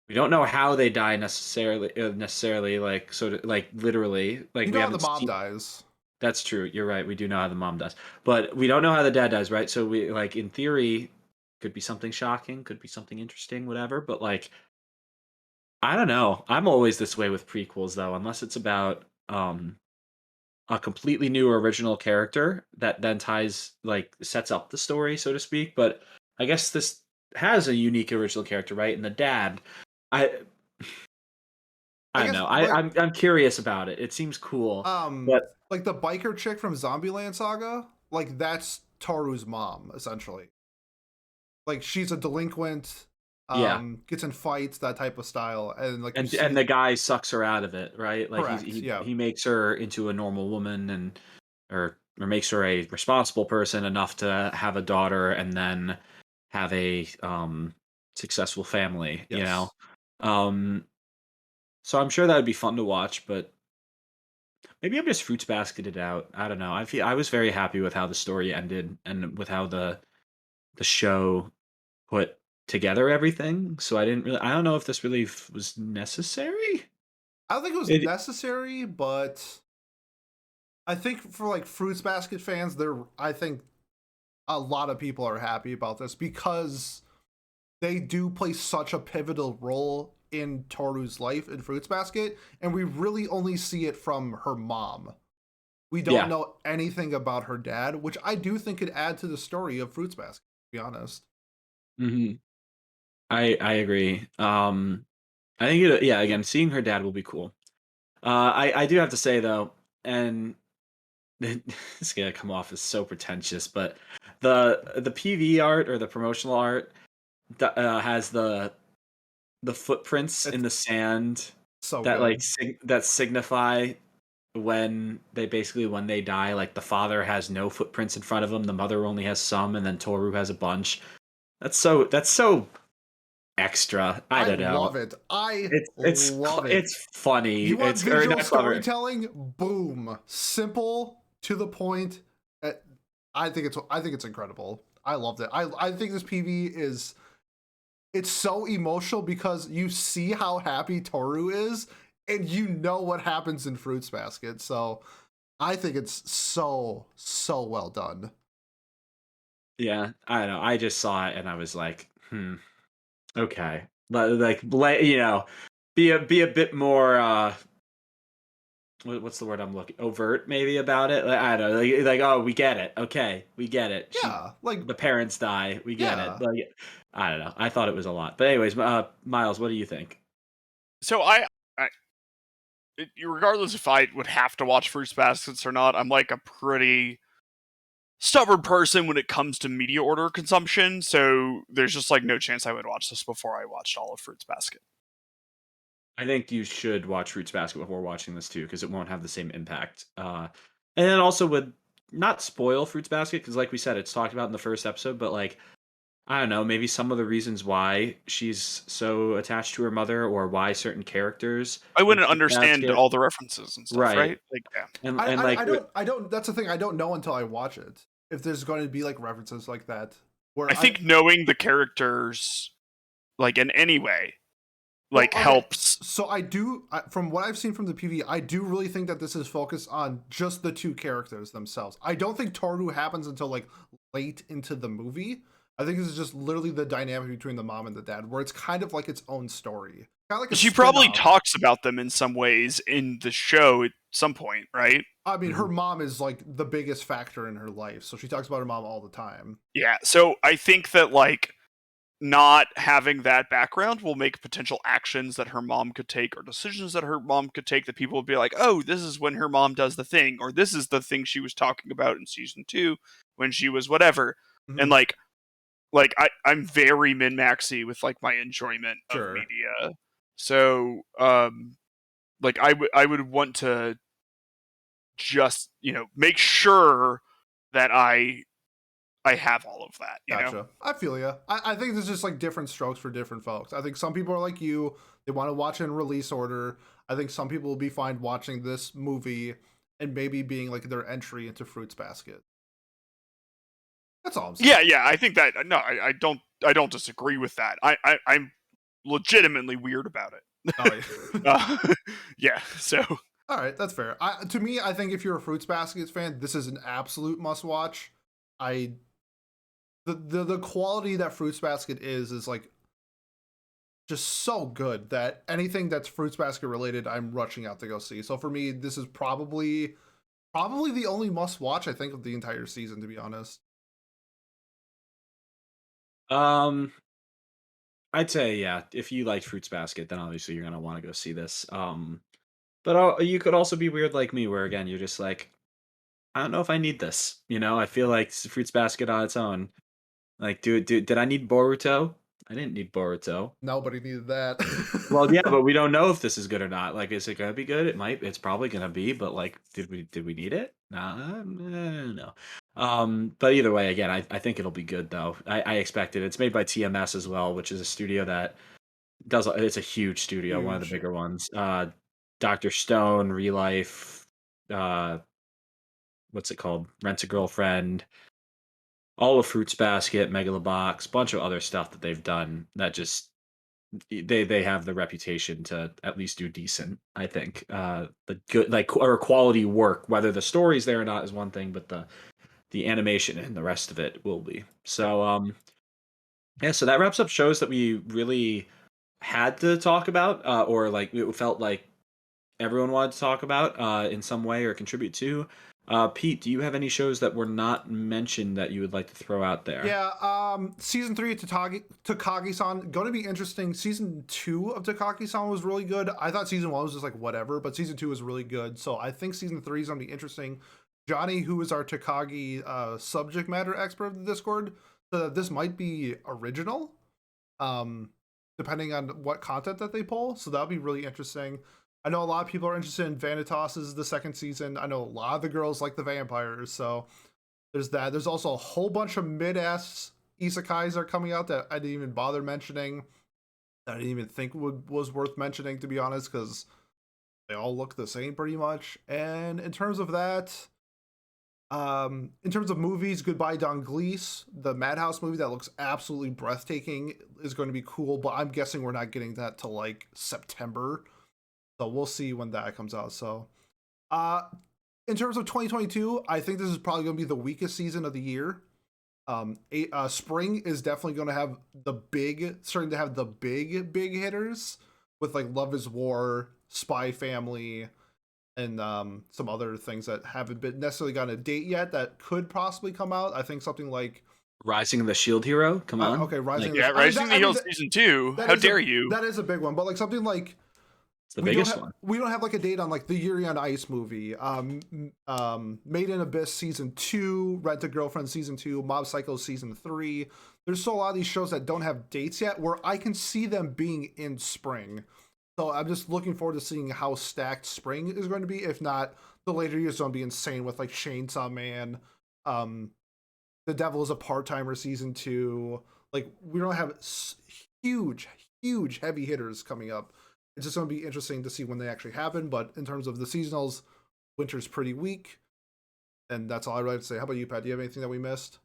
[SPEAKER 2] We don't know how they die necessarily, like sort of like literally, like
[SPEAKER 1] You
[SPEAKER 2] we
[SPEAKER 1] know how the
[SPEAKER 2] haven't
[SPEAKER 1] mom
[SPEAKER 2] seen.
[SPEAKER 1] dies.
[SPEAKER 2] That's true. You're right. We do know how the mom dies, but we don't know how the dad dies, right? So we, like, in theory, could be something shocking, could be something interesting, whatever. But like, I don't know. I'm always this way with prequels, though, unless it's about a completely new original character that then sets up the story, so to speak. But I guess this has a unique original character, right? And the dad, I
[SPEAKER 1] I
[SPEAKER 2] I don't
[SPEAKER 1] guess
[SPEAKER 2] know.
[SPEAKER 1] like
[SPEAKER 2] I'm curious about it. It seems cool,
[SPEAKER 1] um
[SPEAKER 2] but
[SPEAKER 1] like the biker chick from Zombieland Saga, like that's Toru's mom essentially. Like she's a delinquent,
[SPEAKER 2] yeah.
[SPEAKER 1] gets in fights, that type of style, and like you
[SPEAKER 2] And
[SPEAKER 1] see.
[SPEAKER 2] the guy sucks her out of it, right? Like
[SPEAKER 1] Correct, yeah.
[SPEAKER 2] he makes her into a normal woman, and or makes her a responsible person enough to have a daughter and then have a successful family,
[SPEAKER 1] Yes.
[SPEAKER 2] Um so I'm sure that would be fun to watch, but maybe I'm just fruits basketed out. I don't know. I was very happy with how the story ended and with how the show put together everything. So I don't know if this really was necessary.
[SPEAKER 1] I don't think it was
[SPEAKER 2] It
[SPEAKER 1] necessary, but I think for like Fruits Basket fans, I think a lot of people are happy about this because they do play such a pivotal role in Toru's life in Fruits Basket, and we really only see it from her mom. We don't
[SPEAKER 2] Yeah.
[SPEAKER 1] know anything about her dad, which I do think could add to the story of Fruits Basket, to be honest.
[SPEAKER 2] hmm I agree. I think yeah, again, seeing her dad will be cool. I do have to say though, and this gonna come off as so pretentious, but the PV art or the promotional art has the footprints in
[SPEAKER 1] It's
[SPEAKER 2] the sand
[SPEAKER 1] so
[SPEAKER 2] that
[SPEAKER 1] good.
[SPEAKER 2] that signify when they die. Like the father has no footprints in front of him, the mother only has some, and then Toru has a bunch. That's so extra. I
[SPEAKER 1] I
[SPEAKER 2] don't know.
[SPEAKER 1] love it. I love it.
[SPEAKER 2] It's funny.
[SPEAKER 1] You want
[SPEAKER 2] Or
[SPEAKER 1] visual
[SPEAKER 2] not clever.
[SPEAKER 1] storytelling? Boom. Simple, to the point. Uh, I think it's incredible. I loved it. I think this PV is, it's so emotional because you see how happy Toru is and you know what happens in Fruits Basket. So I think it's so well done.
[SPEAKER 2] Yeah, I don't know. I just saw it and I was like, okay. But be a bit more what's the word I'm looking, overt maybe about it. Like, I don't know, oh, we get it. Okay, we get it.
[SPEAKER 1] Yeah, like
[SPEAKER 2] The parents die. We get it.
[SPEAKER 1] yeah.
[SPEAKER 2] Like, I don't know. I thought it was a lot. But anyways, Miles, what do you think?
[SPEAKER 3] So regardless if I would have to watch Fruits Baskets or not, I'm like a pretty stubborn person when it comes to media order consumption. So there's just like no chance I would watch this before I watched all of Fruits Basket.
[SPEAKER 2] I think you should watch Fruits Basket before watching this too, because it won't have the same impact. And then also would not spoil Fruits Basket, because like we said, it's talked about in the first episode, but like, I don't know, maybe some of the reasons why she's so attached to her mother, or why certain characters
[SPEAKER 3] I
[SPEAKER 2] in
[SPEAKER 3] wouldn't
[SPEAKER 2] Fruits
[SPEAKER 3] understand
[SPEAKER 2] Basket,
[SPEAKER 3] all the references and stuff,
[SPEAKER 2] right?
[SPEAKER 3] right? Like, yeah.
[SPEAKER 2] And like,
[SPEAKER 1] I don't, that's the thing, I don't know until I watch it if there's going to be like references like that Where
[SPEAKER 3] I think knowing the characters, like in any way, like helps.
[SPEAKER 1] So from what I've seen from the PV, I do really think that this is focused on just the two characters themselves. I don't think Toru happens until like late into the movie. I think this is just literally the dynamic between the mom and the dad, where it's kind of like its own story. Kind of like a
[SPEAKER 3] She probably
[SPEAKER 1] spin-off.
[SPEAKER 3] talks about them in some ways in the show at some point, right?
[SPEAKER 1] I mean, her mom is like the biggest factor in her life, so she talks about her mom all the time.
[SPEAKER 3] Yeah, so I think that like not having that background will make potential actions that her mom could take or decisions that her mom could take that people would be like, oh, this is when her mom does the thing, or this is the thing she was talking about in season 2 when she was whatever.
[SPEAKER 1] Mhm.
[SPEAKER 3] And I'm very min-maxy with like my enjoyment of media. So like I would want to just, make sure that I have all of that,
[SPEAKER 1] Gotcha. I feel you. I think there's just like different strokes for different folks. I think some people are like you, they want to watch it in release order. I think some people will be fine watching this movie and maybe being like their entry into Fruits Basket. That's all I'm saying.
[SPEAKER 3] Yeah, I think that no, I don't disagree with that. I'm legitimately weird about it.
[SPEAKER 1] Oh, yeah.
[SPEAKER 3] Yeah, so
[SPEAKER 1] All right, that's fair. To me, I think if you're a Fruits Basket fan, this is an absolute must watch. The quality that Fruits Basket is like just so good that anything that's Fruits Basket related, I'm rushing out to go see. So for me, this is probably the only must watch I think of the entire season, to be honest.
[SPEAKER 2] I'd say yeah. If you liked Fruits Basket, then obviously you're gonna want to go see this. But you could also be weird like me, where again you're just like, I don't know if I need this. I feel like Fruits Basket on its own. Like, did I need Boruto? I didn't need Boruto.
[SPEAKER 1] Nobody needed that.
[SPEAKER 2] Well, yeah, but we don't know if this is good or not. Like, is it gonna be good? It's probably gonna be. But like, did we need it? Nah, no. But either way, again, I think it'll be good though. I expect it. It's made by TMS as well, which is a studio that it's a huge studio, one of the
[SPEAKER 1] Huge.
[SPEAKER 2] bigger ones. Dr. Stone, Real Life, uh, what's it called? Rent a Girlfriend, all of Fruits Basket, Megalobox, bunch of other stuff that they've done that just they have the reputation to at least do decent. I think the good like or quality work, whether the story's there or not, is one thing, but the animation and the rest of it will be. So yeah, so that wraps up shows that we really had to talk about, or like it felt like everyone wanted to talk about in some way or contribute to. Pete, do you have any shows that were not mentioned that you would like to throw out there?
[SPEAKER 1] Yeah, season 3 of Takagi-san, going to be interesting. Season 2 of Takagi-san was really good. I thought season 1 was just like whatever, but season 2 was really good. So I think season 3 is going to be interesting. Johnny, who is our Takagi subject matter expert of the Discord, said that this might be original, depending on what content that they pull. So that'll be really interesting. I know a lot of people are interested in Vanitas's the second season. I know a lot of the girls like the vampires, so there's that. There's also a whole bunch of mid-ass isekais are coming out that I didn't even bother mentioning. That I didn't even think was worth mentioning, to be honest, because they all look the same pretty much. And in terms of that, in terms of movies, Goodbye Don Glees, the Madhouse movie that looks absolutely breathtaking, is going to be cool, but I'm guessing we're not getting that till like September. So we'll see when that comes out. So, in terms of 2022, I think this is probably going to be the weakest season of the year. Spring is definitely going to have starting to have the big hitters with like Love is War, Spy Family, and some other things that haven't been necessarily gotten a date yet that could possibly come out. I think something like
[SPEAKER 2] Rising of the Shield Hero. Come on.
[SPEAKER 1] Okay, Rising.
[SPEAKER 3] Rising the Heels season 2. How dare you?
[SPEAKER 1] That is a big one, but like something like
[SPEAKER 2] it's the biggest one.
[SPEAKER 1] We don't have like a date on like the Yuri on Ice movie, Made in Abyss season 2, Rent a Girlfriend season 2, Mob Psycho season 3. There's still a lot of these shows that don't have dates yet, where I can see them being in spring. So I'm just looking forward to seeing how stacked spring is going to be. If not, the later years going to be insane with like Chainsaw Man, The Devil is a Part-Timer season 2. Like we don't have huge heavy hitters coming up. It's just going to be interesting to see when they actually happen. But in terms of the seasonals, winter's pretty weak. And that's all I really have to say. How about you, Pat? Do you have anything that we missed?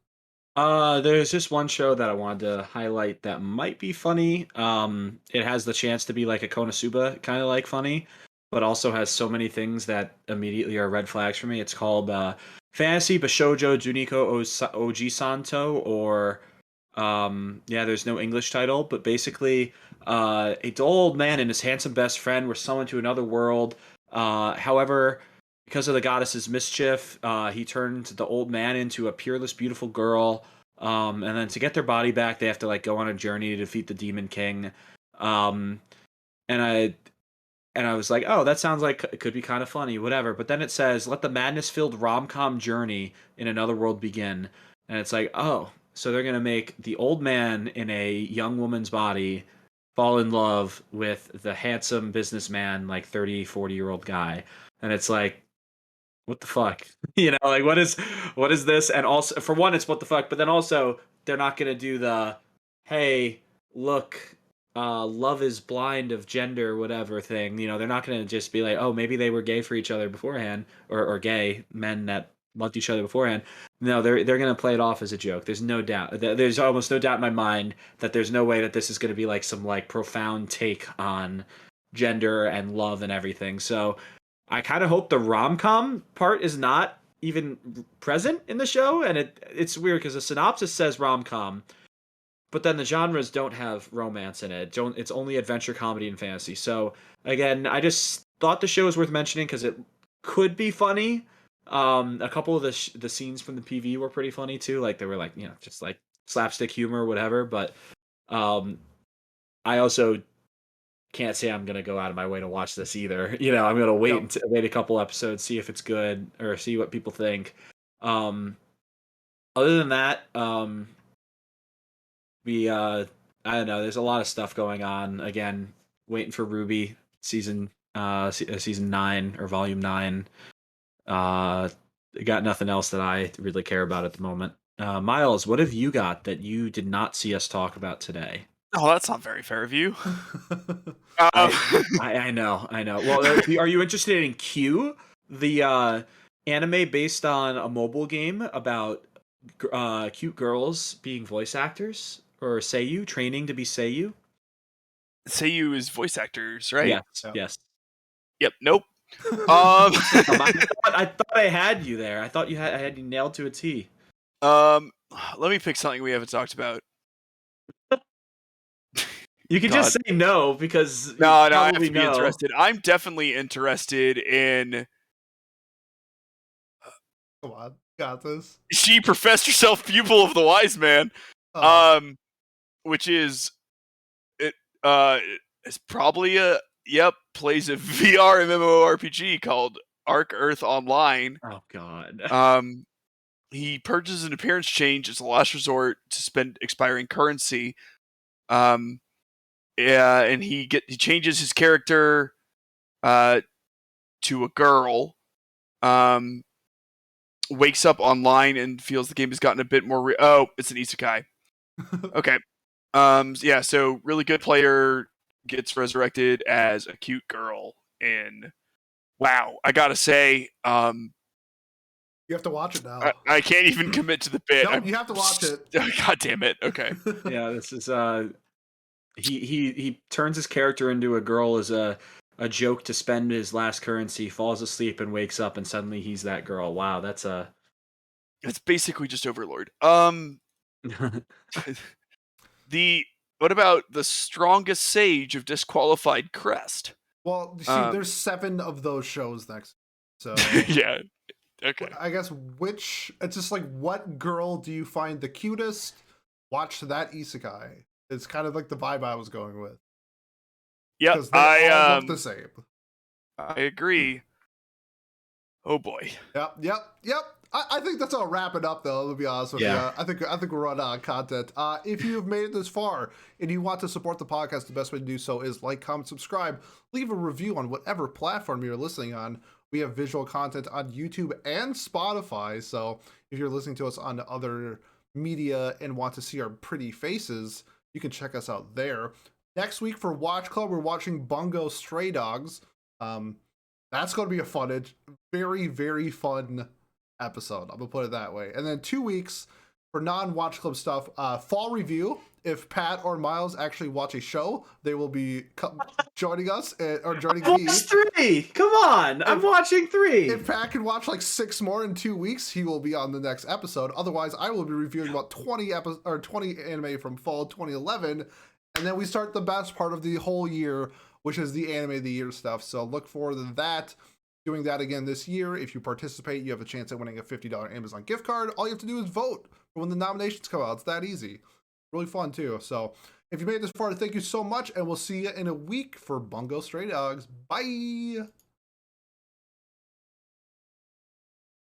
[SPEAKER 2] There's just one show that I wanted to highlight that might be funny. It has the chance to be like a Konosuba kind of like funny, but also has so many things that immediately are red flags for me. It's called Fantasy Bashoujo Juniko Oji Santo, or yeah, there's no English title, but basically, a dull old man and his handsome best friend were summoned to another world. However, because of the goddess's mischief, he turned the old man into a peerless, beautiful girl. And then to get their body back, they have to like go on a journey to defeat the Demon King. Um, and I was like, oh, that sounds like it could be kind of funny, whatever. But then it says, let the madness-filled rom-com journey in another world begin. And it's like, oh, so they're going to make the old man in a young woman's body fall in love with the handsome businessman, like 30, 40-year-old guy. And it's like, what the fuck? Like what is this? And also, for one, it's what the fuck, but then also they're not going to do the, hey, look, love is blind of gender, whatever thing. They're not going to just be like, oh, maybe they were gay for each other beforehand, or gay men that loved each other beforehand. No, they're going to play it off as a joke. There's no doubt. There's almost no doubt in my mind that there's no way that this is going to be like some like profound take on gender and love and everything. So I kind of hope the rom-com part is not even present in the show, and it's weird because the synopsis says rom-com, but then the genres don't have romance in it. It's only adventure, comedy, and fantasy. So again, I just thought the show was worth mentioning because it could be funny. A couple of the scenes from the PV were pretty funny too. Like they were like just like slapstick humor, whatever. But um, I also can't say I'm gonna go out of my way to watch this either. I'm gonna wait a couple episodes, see if it's good or see what people think. Other than that, we I don't know. There's a lot of stuff going on. Again, waiting for Ruby season 9 or volume 9. Got nothing else that I really care about at the moment. Miles, what have you got that you did not see us talk about today?
[SPEAKER 3] Oh, that's not very fair of you.
[SPEAKER 2] I know. Well, are you interested in Q, the anime based on a mobile game about cute girls being voice actors or seiyuu, training to be seiyuu?
[SPEAKER 3] Seiyuu is voice actors, right?
[SPEAKER 2] Yes,
[SPEAKER 1] Yep.
[SPEAKER 2] yes.
[SPEAKER 3] Yep. Nope.
[SPEAKER 2] I thought I had you there. I thought I had you nailed to a T.
[SPEAKER 3] Let me pick something we haven't talked about.
[SPEAKER 2] You can
[SPEAKER 3] God.
[SPEAKER 2] just say no because
[SPEAKER 3] No, I have
[SPEAKER 2] probably
[SPEAKER 3] to be interested. I'm definitely interested in.
[SPEAKER 1] Come on, got this.
[SPEAKER 3] She professed herself pupil of the wise man, which is it. It's probably plays a VR MMORPG called Arc Earth Online.
[SPEAKER 2] Oh God.
[SPEAKER 3] He purchases an appearance change as a last resort to spend expiring currency. Yeah, and he changes his character to a girl. Wakes up online and feels the game has gotten a bit more it's an isekai. Okay. Yeah, so really good player gets resurrected as a cute girl in wow, I gotta say,
[SPEAKER 1] You have to watch it now.
[SPEAKER 3] I can't even commit to the bit.
[SPEAKER 1] No, you have to watch it.
[SPEAKER 3] God damn it. Okay.
[SPEAKER 2] Yeah, this is he turns his character into a girl as a joke to spend his last currency, falls asleep and wakes up and suddenly he's that girl. Wow, that's
[SPEAKER 3] It's basically just Overlord. What about the strongest sage of disqualified crest?
[SPEAKER 1] Well, see, there's 7 of those shows next. So
[SPEAKER 3] yeah. Okay.
[SPEAKER 1] I guess it's just like, what girl do you find the cutest? Watch that isekai. It's kind of like the vibe I was going with.
[SPEAKER 3] Yep,
[SPEAKER 1] Because they all look the same.
[SPEAKER 3] I agree. Oh boy.
[SPEAKER 1] Yep. I think that's all wrap it up, though. To be honest with you, I think we're on content. If you have made it this far and you want to support the podcast, the best way to do so is like, comment, subscribe, leave a review on whatever platform you're listening on. We have visual content on YouTube and Spotify, so if you're listening to us on other media and want to see our pretty faces, you can check us out there. Next week for Watch Club, we're watching Bungo Stray Dogs. That's going to be a very, very fun episode. I'm going to put it that way. And then 2 weeks, for non-watch club stuff, fall review. If Pat or Miles actually watch a show, they will be joining us or joining me.
[SPEAKER 2] Watch 3. Come on, I'm watching 3.
[SPEAKER 1] If Pat can watch like 6 more in 2 weeks, he will be on the next episode. Otherwise, I will be reviewing about 20 anime from fall 2011, and then we start the best part of the whole year, which is the anime of the year stuff. So look forward to that. Doing that again this year. If you participate, you have a chance at winning a $50 Amazon gift card. All you have to do is vote for when the nominations come out. It's that easy. Really fun too. So if you made it this far, thank you so much, and we'll see you in a week for Bungo Stray Dogs. Bye.